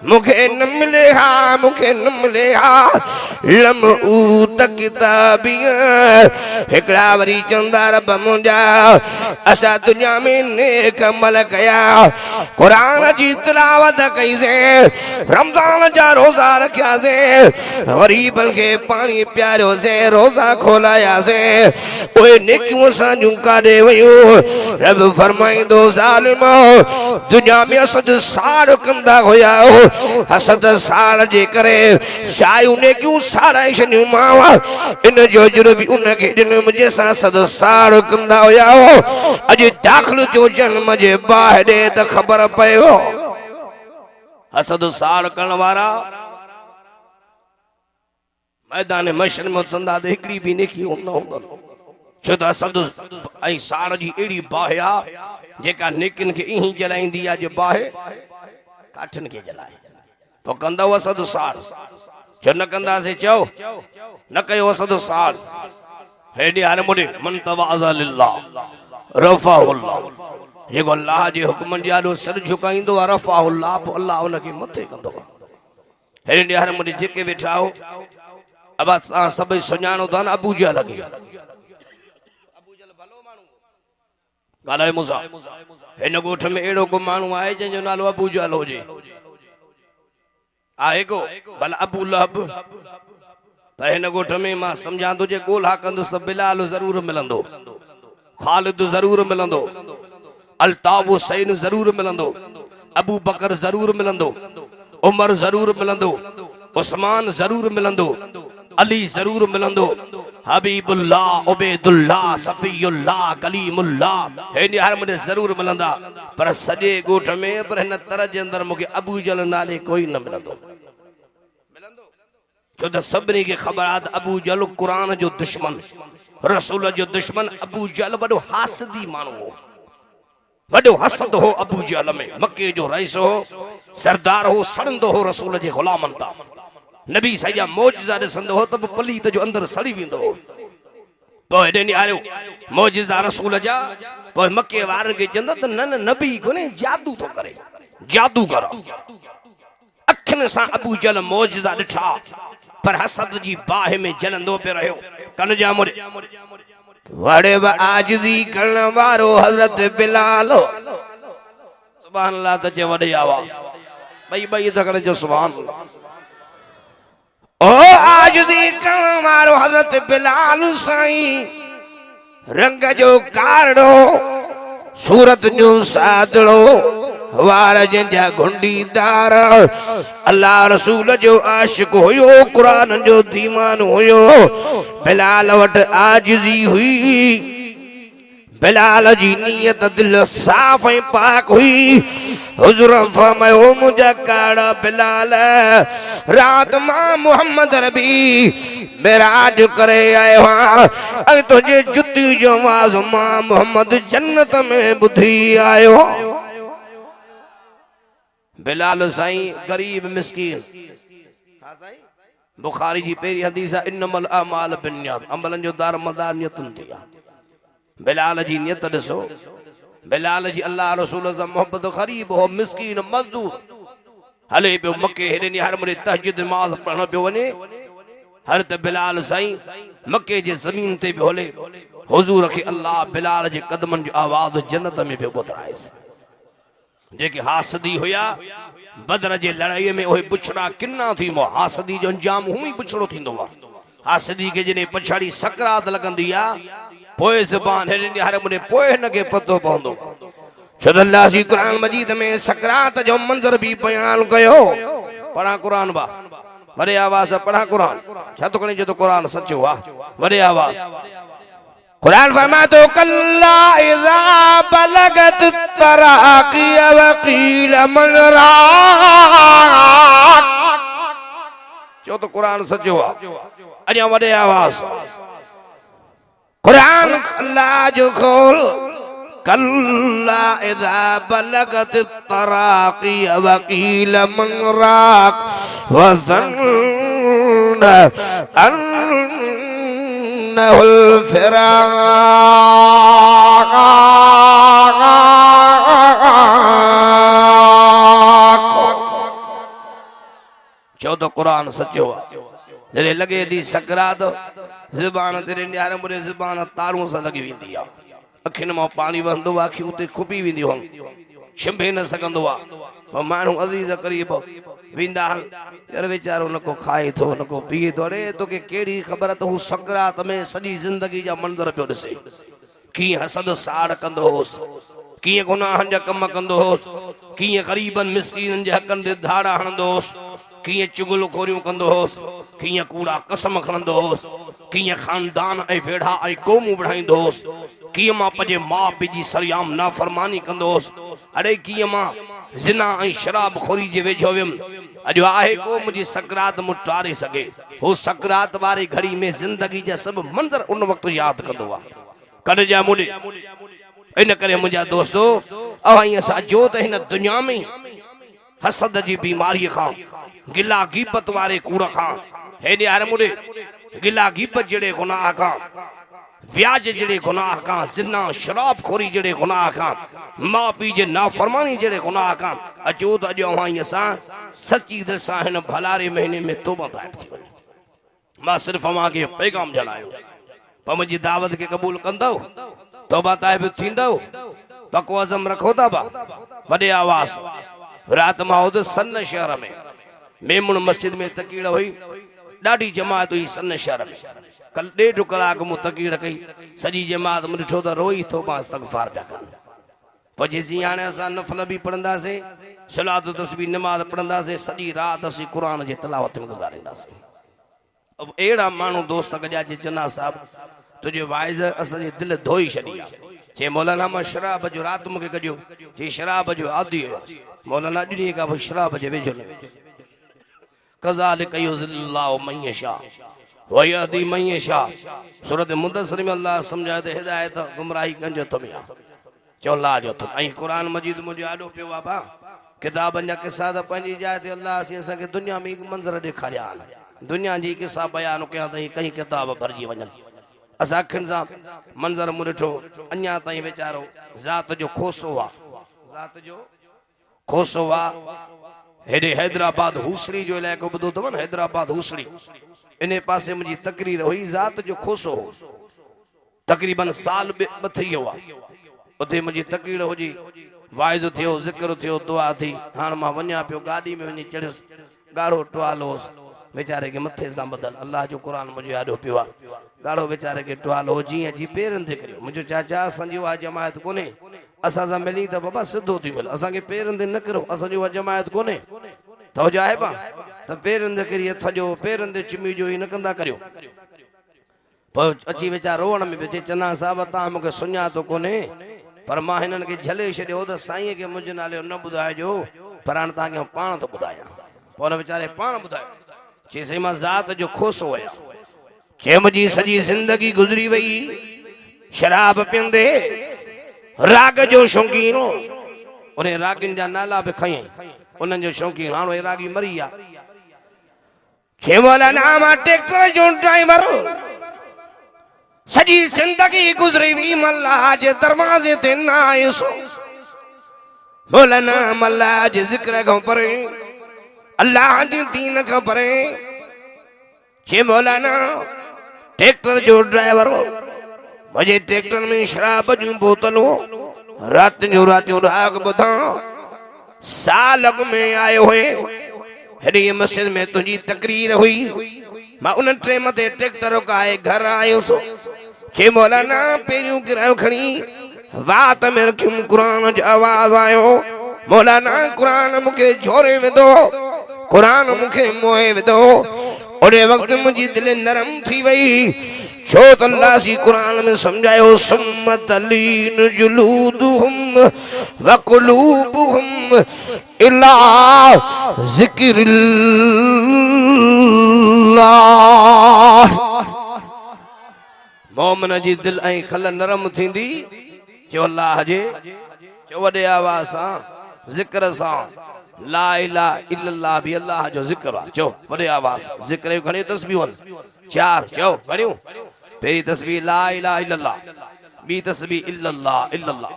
S2: मुखे न मिले हा मुखे न मिले हा लम ऊत किताबिया हिकड़ा वरी चवंदा रब मुंहिंजा असां दुनिया में नेक अमल कया कुरान जी तिलावत कईसीं रमज़ान जा रोज़ा रखियासीं गरीबन खे पाणी पियारियोसीं रोज़ा खोलायासीं उहे नेकियूं असां जूं काॾे वयूं रब फरमाईंदो ज़ालिम दुनिया में असद साड़ कंदा हुया हसद साल जे करे शायूं ने क्यों साड़ाए छॾियूं माव इन जो जुर्म बि उन खे ॾिनो मुंहिंजे सां सद साड़ कंदा हुया अॼु दाख़िल जो जन्म जे बाहि ॾे त ख़बर पयो हसद साड़ करण वारा मैदान मशर में उथंदा त हिकिड़ी बि नेकी न हूंदनि छो त हसद ऐं साड़ जी अहिड़ी बाहि आहे जेका नेकिन खे ईअं जलाईंदी आहे जो बाहि काठिन के जलाए तो कंदा वसद साड़ जो न कंदा से चओ न कयो वसद साड़ हेॾे हारे मुॾे मन तवाज़ा लिल्लाह रफ़अहुल्लाह जेको अल्लाह जे हुक्मनि जे आॾो सर झुकाईंदो आहे रफ़अहुल्लाह पोइ अल्लाह उनखे मथे कंदो आहे हेॾे हारे मुॾे जेके वेठा हो अब तव्हां सभई सुञाणो था न अबू जहल खे ॻाल्हाए मूंसां हिन ॻोठ में अहिड़ो को माण्हू आहे जंहिंजो नालो अबू जहल हुजे आहे को भला अबू लहब पर हिन ॻोठ में मां सम्झां थो जे ॻोल्हा कंदुसि त बिलाल ज़रूर मिलंदो ख़ालिद ज़रूर मिलंदो अल्ताफ हुसैन ज़रूर मिलंदो अबू बकर ज़रूर मिलंदो उमर ज़रूर मिलंदो उस्मान ज़रूर मिलंदो अली ज़रूर मिलंदो हबीबुल्लाह उबैदुल्लाह सफीउल्लाह कलीमुल्लाह हे हर मुझे ज़रूर मिलंदा पर सॼे ॻोठ में पर हिन तरह जे अंदरि मूंखे अबू जहल नाले कोई न मिलंदो छो त सभिनी खे ख़बर आहे त अबू जहल क़ुरान जो दुश्मन रसूल जो दुश्मन अबू जहल वॾो हासदी माण्हू हो वॾो हसद हो अबू जहल में मके जो रईस हो सरदार हो सड़ंदो हो रसूल जे ग़ुलामनि तां नबी सॼा मौजज़ा ॾिसंदो हो त पलीत जो अंदरि सड़ी वेंदो हो पोइ हेॾे निहारियो मौजज़ा रसूल जा पोइ मके वारनि खे चवंदा त न न नबी कोन्हे जादू थो करे जादूगर अखियुनि सां अबू जहल मौजज़ा ॾिठा पर हसद जी बाहि में जलंदो पियो रहियो कन जा मुड़े वड़े व आजिज़ी करण वारो हज़रत बिलाल सुभान अल्लाह त चे वॾी आवाज़ ॿई त करे जो सुभान अल्लाह ओ आजिज़ी करण वारो हज़रत बिलाल साईं रंग जो कारो सूरत जो सादड़ो वार जंहिंजा घुंडीदार अल्लाह रसूल जो आशिक हुयो कुरान जो दीवान हुयो बिलाल वटि आजिज़ी हुई बिलाल जी नियत दिल साफ़ ऐं पाक हुई हुज़ूर फरमायो मुंहिंजा काड़ा बिलाल रात मां मोहम्मद नबी मेराज करे आयो आहियां ऐं तुंहिंजे जुती जो आवाज़ मां मोहम्मद जन्नत में ॿुधी आयो बिलाल साईं गरीब मिस्कीन बुखारी जी पहिरीं हदीस आहे इन्नमल अमाल बिन्नियात अमलनि जो दार मदार नियतुनि ते आहे बिलाल जी नियत ॾिसो बिलाल जी अल्लाह रसूल सां मोहब्बत गरीब हो मिस्कीन मजदूर हले पियो मके हेॾे हर मुरे तहज्जुद नमाज़ पढ़ण पियो वञे हर त बिलाल साईं मके जे ज़मीन ते पियो हले हुज़ूर खे अल्लाह बिलाल जे कदमनि जो आवाज़ जन्नत में पियो ॿुधाएसि जेके हासदी हुया बदर जे लड़ाई में उहे बुछड़ा किन्ना थी मो हासदी जो अंजाम हुई बुछड़ो थींदो आहे हासदी के जने पछाड़ी सकरात लगंदी आहे पोइ ज़बान हेॾे हर मुने पोइ न के पतो पवंदो छो त अल्लाह जी कुरान मजीद में सकरात जो मंज़र भी बयान कयो पढ़ा कुरान बा वॾे आवाज़ पढ़ा कुरान छा तो कणे जो तो कुरान सचो आहे वॾे आवाज़ कुरान फरमातो कल्ला इज़ा बलगत तराक़ी वक़ील मन राक चो तो कुरान सचो आहे अञा वॾे आवाज़ कुरान अल्लाह जो खोल कल्ला इज़ा बलगत तराक़ी वक़ील मन राक वज़न्न अन्नहुल फिराक चो तो कुरान सचो आहे जॾहिं लॻे थी सकरात ज़बान तेरे न्यारे मुरे ज़बान तारूं सां लॻी वेंदी आहे अखियुनि मां पाणी वहंदो आहे अखियूं उते खुपी वेंदियूं आहिनि छिंभे न सघंदो आहे पर माण्हू अज़ीज़ क़रीब वेंदा यार वीचारो न को खाए थो न को पीए थो अरे तोखे कहिड़ी ख़बर त हू सकरात में सॼी ज़िंदगी जा मंज़र पियो ॾिसे कीअं हसद साड़ कंदो होसि कीअं गुनाहनि जा कम कंदो होसि कीअं ग़रीबनि मिस्कीननि जे हक़नि ते धाड़ा हणंदो होसि कीअं चुगलखोरियूं कंदो होसि कीअं कूड़ा कसम खणंदो होसि कीअं खानदान ऐं वेढ़ा ऐं क़ौमूं बढ़ाईंदो होसि कीअं मां पंहिंजे माउ पीउ जी सरियाम नाफ़रमानी कंदो होसि अड़े कीअं मां ज़िना ऐं शराब खोरी जे वेझो वियुमि अॼु आहे को मुंहिंजी सकरात मूं टारे सघे हू सकरात वारी घड़ी में ज़िंदगी जा सभु मंज़र उन वक़्तु यादि कंदो आहे कॾहिं जा मुॾे इन करे मुंहिंजा दोस्तो अवां असां जो त हिन दुनिया में हसद जी बीमारीअ खां गिला गीबत वारे कूड़ खां हेॾे हर मुॾे गिला गीबत जहिड़े गुनाह खां व्याज जहिड़े गुनाह खां ज़िना शराब खोरी जहिड़े गुनाह खां माउ पीउ जे नाफ़रमानी जहिड़े गुनाह खां अचो त अॼु अवां असां सची दिलि सां हिन भलारे महीने में तौबा पाए थी वञे मां सिर्फ़ु अव्हां खे पैगाम ॼाणायो पर मुंहिंजी दावत खे क़बूल कंदव तौबा ताइब थींदो पको अज़म रखो था बा वॾे आवाज़ रात मां उद सन शहर में मेमून मस्जिद में तकीड़ हुई ॾाढी जमात हुई सन शहर में कल 1.5 कलाक मूं तकीड़ कई सॼी जमात मूं ॾिठो त रोई तौबा इस्तग़फ़ार पिया कनि पोइ जेसीं हाणे असां नफ़ल बि पढ़ंदासीं सलात तस्बीह नमाज़ पढ़ंदासीं सॼी रात असीं क़ुरान जे तिलावत में गुज़ारींदासीं अब अहिड़ा माण्हू दोस्त गॾिया जे चना साहब तुझे वाइज़ असांजी दिलि धोई छॾी आहे चे मौलाना मां शराब जो राति मूंखे कढियो चे शराब जो आदी हुयो मौलाना अॼु ॾींहुं खां पोइ शराब जे वेझो न कज़ालिक युज़िल्लाहु मन यशा व यहदी मन यशा सूरत मुदस्सिर में अल्लाह सम्झाए त हिदायत गुमराही कंजो थमी आहे चओ अल्लाह जो थम ऐं क़ुरान मजीद मुंहिंजो आॾो पियो आहे बा किताबनि जा किसा त पंहिंजी जाइ ते अल्लाह असीं असांखे दुनिया में हिकु मंज़र ॾेखारिया आहिनि दुनिया जी किसा बयानु कया अथई कई किताब भरिजी वञनि असां अखियुनि सां मंज़र मूं ॾिठो अञा ताईं वीचारो ज़ात जो खोसो आहे ज़ात जो खोसो आहे हेॾे हैदराबाद हूसड़ी जो इलाइक़ो ॿुधो अथव न हैदराबाद हूसड़ी इन पासे मुंहिंजी तकरीर हुई ज़ात जो खोसो हो तक़रीबन साल ॿ थी वियो आहे उते मुंहिंजी तकरीर हुजी वाइज़ थियो ज़िक्र थियो दुआ थी हाणे मां वञा पियो गाॾी में वञी चढ़ियुसि ॻाढ़ो टुवाल होसि वीचारे के मथे सां बदल अल्लाह जो क़ुरान मुंहिंजो आॾो पियो आहे ॻाढ़ो वीचारे के टुवाल हो जीअं अची पेरनि ते करियो मुंहिंजो चाचा असांजी उहा जमायत कोन्हे असां सां मिली त बाबा सिधो थी मिल असांखे पेरनि ते न करो असांजी उहा जमायत कोन्हे तवजो आहे बा त पेरनि ते किरी हथ जो पेरनि ते चिमी जो ई न कंदा करियो पोइ अची वीचारो रोअण में बि चना साहिब तव्हां मूंखे सुञातो कोन्हे पर मां हिननि खे झले छॾियो त साईं खे मुंहिंजो नालो न ॿुधाइजो पर हाणे तव्हांखे पाण थो ॿुधायां पोइ हुन वीचारे पाण ॿुधायो चईं मां ज़ात जो खोसो आहियां चए मुंहिंजी सॼी ज़िंदगी गुज़री वई शराब पीअंदे राग जो शौक़ीन उन रागिन जा नाला बि खयईं उन्हनि जो शौक़ीन हाणे रागी मरी विया चए मौलाना मां ट्रैक्टर जो ड्राइवर सॼी ज़िंदगी गुज़री हुई मल्लाह जे दरवाज़े ते न आयुसि मौलाना मल्लाह जे ज़िक्र खां परे अल्लाह जी दीन खां परे चे मौलाना ट्रैक्टर जो ड्राइवर मुंहिंजे ट्रैक्टर में शराब जूं बोतलूं रात जो राग ॿुधां साल अॻु में आयो हुए हेॾी मस्जिद में तुंहिंजी तकरीर हुई मां उन ट्रेम ते ट्रैक्टर रोकाए घर आयुसि चे मौलाना पहिरियों किरायो खणी वात में रखियुमि क़ुरान जो आवाज़ आयो मौलाना क़ुरान मूंखे झोरे विधो क़ुरान मूंखे मोहे विधो ओड़े वक़्तु मुंहिंजी दिलि नरम थी वई छो त अल्लाह जी क़ुरान में सम्झायो सुम्मत लीन जुलूदुहुम व क़ुलूबुहुम इला ज़िक्रिल्लाह मोमिन जी दिलि ऐं खल नरम थींदी जो अल्लाह जे जो वॾे आवाज़ सां ज़िक्र सां ला इलाहा इल्लल्लाह भी अल्लाह जो ज़िक्र आहे चओ वॾे आवाज़ ज़िक्र जूं घणी तस्बीहूं आहिनि 4 चओ घणियूं पहिरीं तस्बीह ला इलाहा इल्लल्लाह ॿी तस्बीह इल्लल्लाह इल्लल्लाह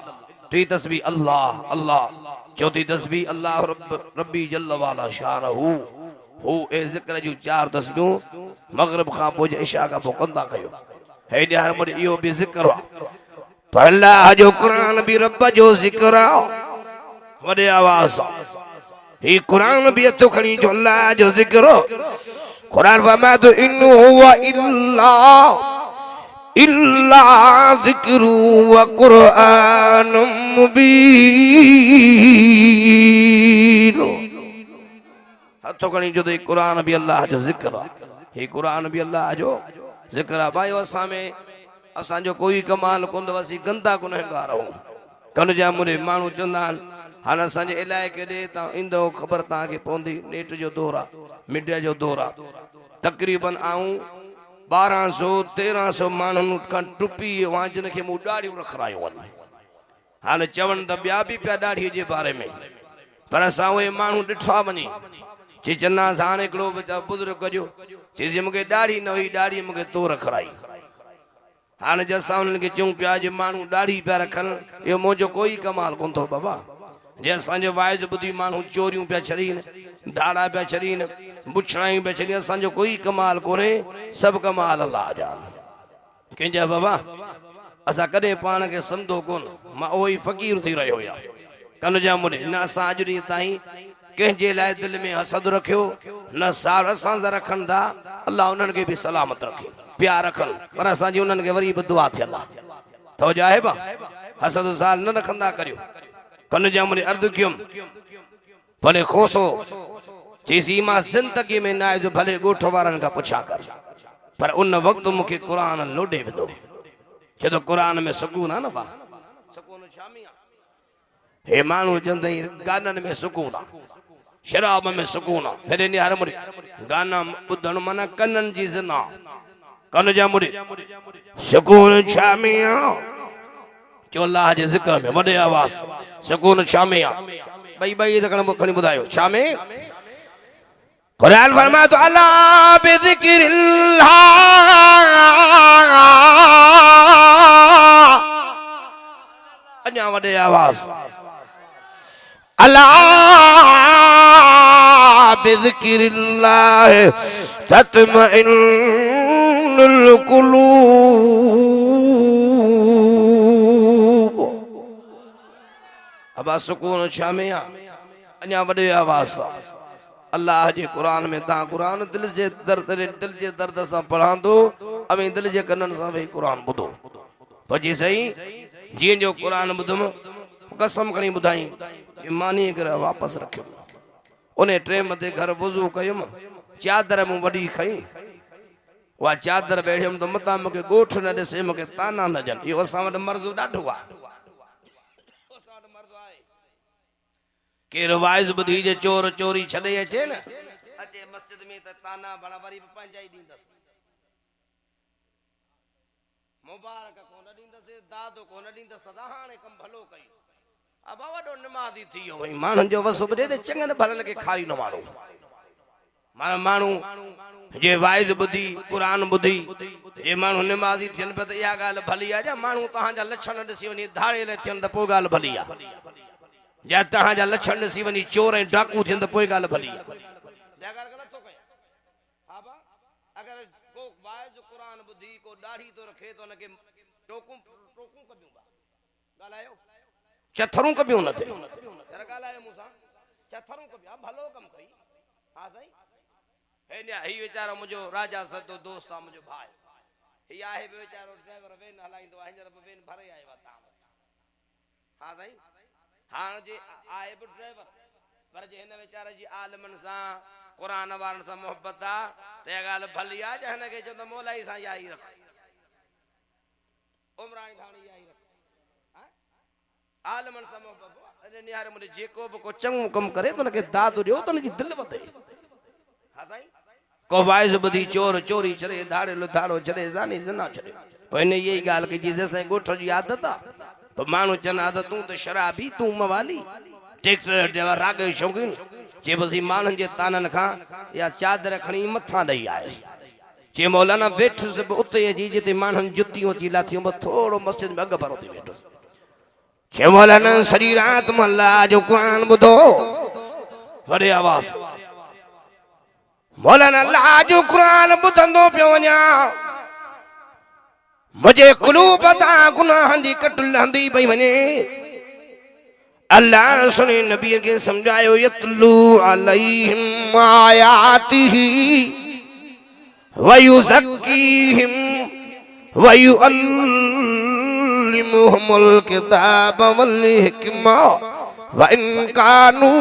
S2: टी तस्बीह अल्लाह अल्लाह चौथी तस्बीह अल्लाह रब्बी जल्ल वाला शानहू हू ए ज़िक्र जूं 4 तस्बीहूं मग़रिब खां पोइ इशा खां पोइ कंदा कयो हेॾे हाणे मुंहिंजो इहो बि ज़िक्र आहे पर अल्लाह जो क़ुरान बि रब जो ज़िक्र आहे वॾे आवाज़ सां ही कुरान भी अतो खणी जो अल्लाह जो ज़िक्र कुरान फरमा तो इन हुवा इल्ला ज़िक्रु व क़ुरआनुम मुबीन अतो खणी जो कुरान भी अल्लाह जो ज़िक्र ही कुरान भी अल्लाह जो ज़िक्र भाई असां में असां जो कोई कमाल कोन वसी गंदा गुनहगार हो कन जा मुरे मानू चंदान हाणे असांजे इलाइक़े ॾे तव्हां ईंदो ख़बर तव्हांखे पवंदी नेट जो दौर आहे मीडिया जो दौर आहे तक़रीबन आऊं 1200-1300 माण्हुनि खां टुपी वांजन खे मूं ॾाढियूं रखरायूं आहिनि हाणे चवनि त ॿिया बि पिया ॾाढीअ जे बारे में पर असां उहे माण्हू ॾिठा वञी चई चन्ना सां हाणे हिकिड़ो वीचारो बुज़ुर्ग जो चइजे मूंखे ॾाढी न हुई ॾाढी मूंखे तो रखराई हाणे जे असां उन्हनि खे चऊं पिया जे माण्हू ॾाढी पिया रखनि इहो मुंहिंजो कोई कमाल कोन थो बाबा जे असांजे वाइज ॿुधी माण्हू चोरियूं पिया छॾीनि धाड़ा पिया छॾीनि बुछड़ायूं पिया छॾीनि असांजो कोई कमाल कोन्हे सभु कमाल अल्लाह जा कंहिंजा बाबा असा कदे पान के समझो कोन मां ओही फकीर थी रहियो या कन जा मुने न असां अॼु ॾींहुं ताईं कंहिंजे लाइ दिलि में हसद रखियो न सार असां जा रखनि था अल्लाह उन्हनि खे बि सलामत रखे प्यार रखनि पर असांजी उन्हनि खे वरी बि दुआ थियल आहे तो जाए बा हसद साल न रखंदा करियो कन जा मुने अर्ज़ कयुमि भले खोसो चईसी मां ज़िंदगी में न आहे जो भले ॻोठ वारनि खां पुछा कर पर उन वक़्तु मूंखे क़ुर लोॾे विधो छो त क़ुर में सुकून आहे न बा सुकून शामी आहे हे माण्हू चवंदई गाननि में सुकून आहे शराब में सुकून आहे हेॾे निहार मुड़े गाना ॿुधण माना कननि जी ज़िना कन जा मुड़े सुकून शामी आहे चो अल्लाह जे ज़िक्र में वॾे आवाज़ सुकून शामी आहे ॿई त खणी ॿुधायो शामी क़ुरान फरमाए तो अला बिज़िक्रिल्लाह अञा वॾे आवाज़ अला बिज़िक्रिल्लाह तत्मइन्नुल क़ुलूब अब सुकून शामे अञा वॾे आवाज़ अल्लाह जे क़ुरान में ता क़ुरान दिल जे दर्द सां पढ़ांदो अवे दिल जे कननि सां वेही क़ुरान ॿुधो भजी सही जीअं जो क़ुरान ॿुधुमि कसम खणी ॿुधाई मानी करे वापसि रखियो उन टे मथे घर वुज़ू कयुमि चादर मूं वॾी खई उहा चादर वेठियुमि त मथां मूंखे ॻोठ न ॾिसे मूंखे ताना न ॾियनि इहो असां वटि मर्ज़ ॾाढो आहे केरु वाइज़ ॿुधी जे चोर चोरी छॾे अचे न अचे मस्जिद में त ताना बड़ा वरी पंहिंजा ई ॾींदसि मुबारक कोन ॾींदसि दादो कोन ॾींदसि त हाणे कमु भलो कई अब वॾो निमाज़ी थी वियो भई माण्हुनि जो वसु ॿुधे त चङनि भलनि खे खारी न माण्हू माण्हू जे वाइज़ ॿुधी क़ुरान ॿुधी जे माण्हू निमाज़ी थियनि पिया त इहा ॻाल्हि भली आहे जा माण्हू तव्हांजा लक्षण ॾिसी वञी धाड़ेल थियनि त पोइ ॻाल्हि भली आहे या तव्हांजा लक्षण ॾिसी वञी चोर ऐं डाकू थियनि त पोइ ॻाल्हि भली आहे अगरि को वाइज़ क़ुरान ॿुधी को ॾाढ़ी थो रखे त हुनखे टोकूं कबियूं ॻाल्हायो चथरूं कबियूं न थिए ॻाल्हायो मूंसां चथरूं कबियूं भलो कमु कई हा साईं हे ही वीचारो मुंहिंजो राजा सदो दोस्त आहे मुंहिंजो भाउ ही आहे बि वीचारो ड्राइवर वेन हलाईंदो आहे हींअर बि वेन भरे आयो आहे तव्हां हा साईं हाणे जे आहे बि ड्राइवर पर जे हिन वीचारे जी आलमनि सां क़ुरान वारनि सां मोहबत आहे त इहा ॻाल्हि भली आहे जे हिनखे चवंदो मौलाई सां याई रख उमरान खाणी याई रख आलमनि सां मोहबत निहारे मुंहिंजे जेको बि को चङो कमु करे त हुनखे दाद ॾियो त हुनजी दिलि वधे हा साईं को वाइज़ ॿुधी चोर चोरी छॾे धाड़े लुधाड़ो छॾे ज़ानी ज़िना छॾे पोइ हिन इहा ई ॻाल्हि कई जी असांजे ॻोठ जी आदत आहे पोइ माण्हू चवनि हा त तूं त शराबी तूं मवाली टैक्स ड्राइवर राग जो शौक़ीन चए बसि माण्हुनि जे ताननि खां या चादर खणी मथां ॾेई आयुसि चए मौलाना वेठुसि बि उते अची जिते माण्हुनि जुतियूं अची लाथियूं बि थोरो मस्जिद में अॻु भरो थी वेठुसि चए मौलाना सॼी राति मां अल्लाह जो क़ुरान ॿुधो वॾे आवाज़ मौलाना अल्लाह जो क़ुरान ॿुधंदो पियो वञा मुझे क़ुलूब तां गुनाहनि जी कट लहंदी पई वञे अल्लाह सुने नबी के समझायो यतलू अलैहिम आयातिही व युज़क्कीहिम व युअल्लिमुहुमुल किताब वल हिकमा व इन कानू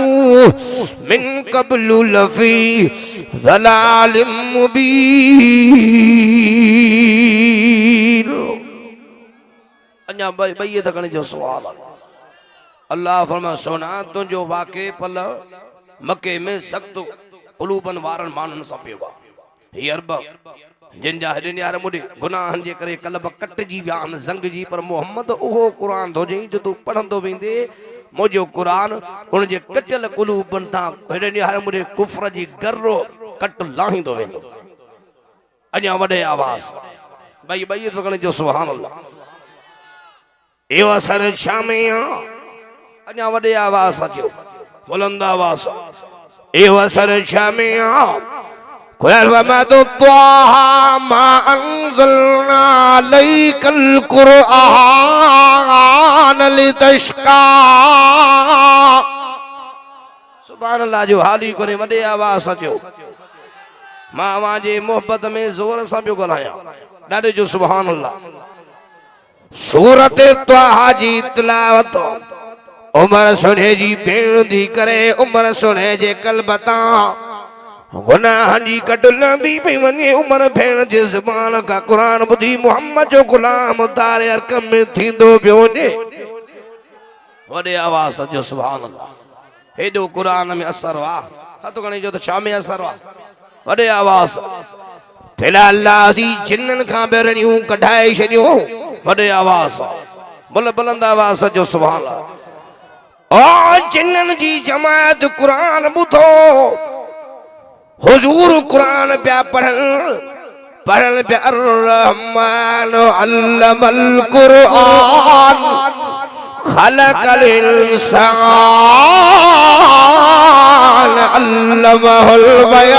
S2: मिन क़ब्लु लफी ज़लालिम मुबीन अञा ॿई तकण जो सुवाल अल्लाह फरमा सोना तुंहिंजो वाक़े पल मके में सख़्त क़ुलूबन वारनि माण्हुनि सां पियो आहे हीअ अरब जिन जा हेॾे यार मुॾे गुनाहनि जे करे कल्ब कटिजी विया आहिनि ज़ंग जी पर मोहम्मद उहो क़ुरान थो चई जो तूं पढ़ंदो वेंदे मुंहिंजो क़ुरान उन जे कटियल क़ुलूबनि तां हेॾे यार मुॾे कुफ्र जी गरो कट लाहींदो वेंदो अञा वॾे आवाज़ ॿई वॻण जो सुभान अल्लाह इहो असर छा में आहे अञा वॾे आवाज़ अचो बुलंद आवाज़ इहो असर छा में आहे कुल वमा तो त्वाहा मा अंज़लना अलैकल कुरआन लितश्का। सुभान अल्लाह जो हाली कोने वॾे आवाज़ सचो मां वाजे मोहब्बत में ज़ोर सां पियो ॻाल्हायां ॾाढे जो सुभान अल्लाह। सूरत त्वाहा जी तिलावत उमर सुने जी भेण दी करे उमर सुने जे कल्बता गुनाह जी कटलंदी पई वञे उमर भेण जे ज़बान का कुरान ॿुधी मोहम्मद जो गुलाम तारे हरक में थींदो पियो वञे वॾे आवाज़ जो सुभान अल्लाह। हेॾो कुरान में असर वा हथ खणी जो त छा में असर वा वॾे आवाज़ फिलहाल अल्लाह जी जिन्नन खां बेरणियूं कढाए छॾियूं वॾे आवाज़ बुलंद आवाज़ जो सुभान अल्लाह। ओ जिन्नन जी जमात कुरान ॿुधो हुजूर कुरान पिया पढ़न पिया रहमान अल्लमल कुरान खलकल इंसान अल्लमहुल बयान।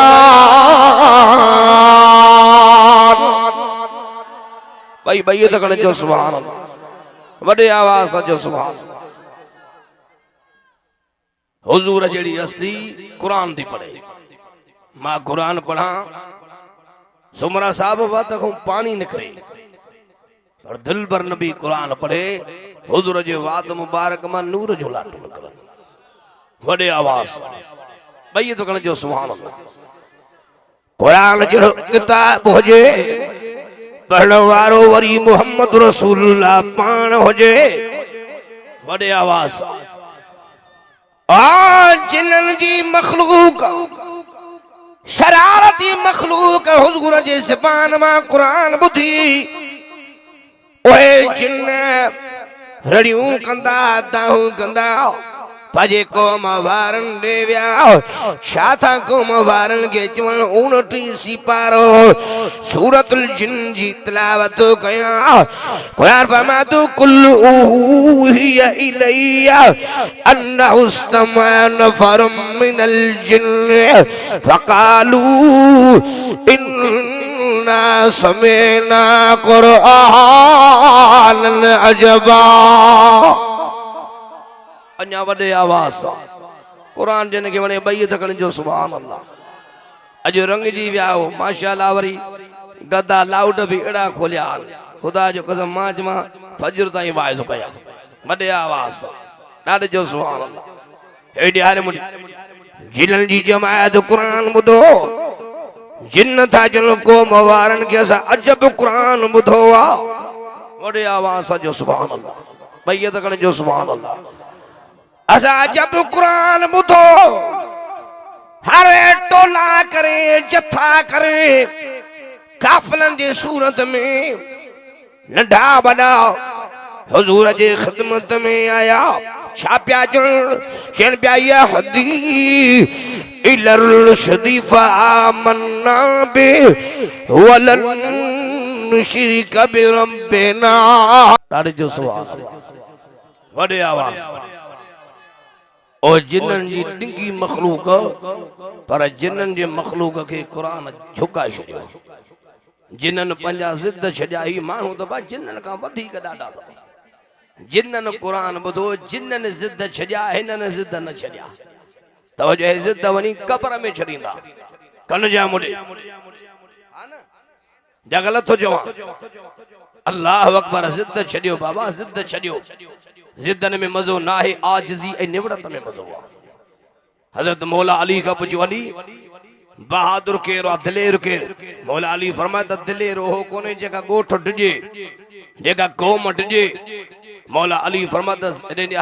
S2: भाई भाई तक जो सुभान अल्लाह वॾे आवाज़ जो सुभान अल्लाह। हुजूर जड़ी हस्ती कुरान थी पढ़े मां कुरान पढ़ा सुमरा साहब वत को पानी निकरे और दिल भर नबी कुरान पढ़े हुजूर जे वाद मुबारक में नूर जो लाटो निकरन वॾे आवाज़ भाई तो कण जो सुभान अल्लाह। कुरान जो किताब हुजे पढ़ण वारो वरी मोहम्मद रसूलुल्लाह पान हुजे वॾे आवाज़। जिन्नन जी मखलूक शरारती मखलूक हुजूर जे ज़बान मां कुरान ॿुधी ओए जिन्न रड़ियूं कंदा दाहूं कंदा पंहिंजे क़ौम वारनि ॾे विया छा था क़ौम वारनि खे चवनि 29 सिपारो सूरतुल जिन जी तिलावत कयां क़ुरान फरमातो कुल ऊहिया इलैया अन्नहु इस्तमा नफरुम मिनल जिन्न फक़ालू इन्ना समिअना क़ुरआनन अजबा। अन्या वॾे आवाज़ कुरान जिन खे वणे ॿई थकण जो सुभान अल्लाह। अॼु रंग जी विया हो माशाअल्लाह वरी गदा लाउड भी एड़ा खोलिया खुदा जो कसम मां चवां फजर ताईं वाइज़ कया वॾे आवाज़ ॾाढे जो सुभान अल्लाह। हेॾे हारे मुंडी जिन्नन जी जमात कुरान ॿुधो जिन्न था चलो क़ौम वारनि खे असां अजब कुरान ॿुधो आहे वॾे आवाज़ जो सुभान अल्लाह। ॿई थकण जो सुभान अल्लाह। असा जब कुरान ॿुधो हर टोला करे जथा करे काफ़िलनि जे सूरत में नंढा वॾा हुजूर जे ख़िदमत में आया छा पिया चवनि पिया या हदी इलल शदीफा मन्ना बे वलन शिरक बिरब्बिना ॾाढे जो सुभान अल्लाह वॾे आवाज़। और जिन्नन जी डिंगी मखलूक पर जिन्नन जे मखलूक के कुरान झुकाए छड़ियो जिन्नन पंजा जिद छड़िया ही मानू तो बा जिन्नन का वधिक डाडा था जिन्नन कुरान ॿुधो जिन्नन जिद छड़िया हिनन जिद न छड़िया तो जो जिद वनी कब्र में छड़ींदा कन जा मुडे जा गलत हो जवा अल्लाह अकबर जिद छड़ियो बाबा जिद छड़ियो जिदन में मजो ना है आजिजी ए निवड़त में मजो आ। हजरत मौला अली का पुछ अली बहादुर के रो दिलेर के मौला अली फरमाता दिलेर हो कोने जगह गोठ डजे जगह कौम डजे मौला अली फरमाता एडे हर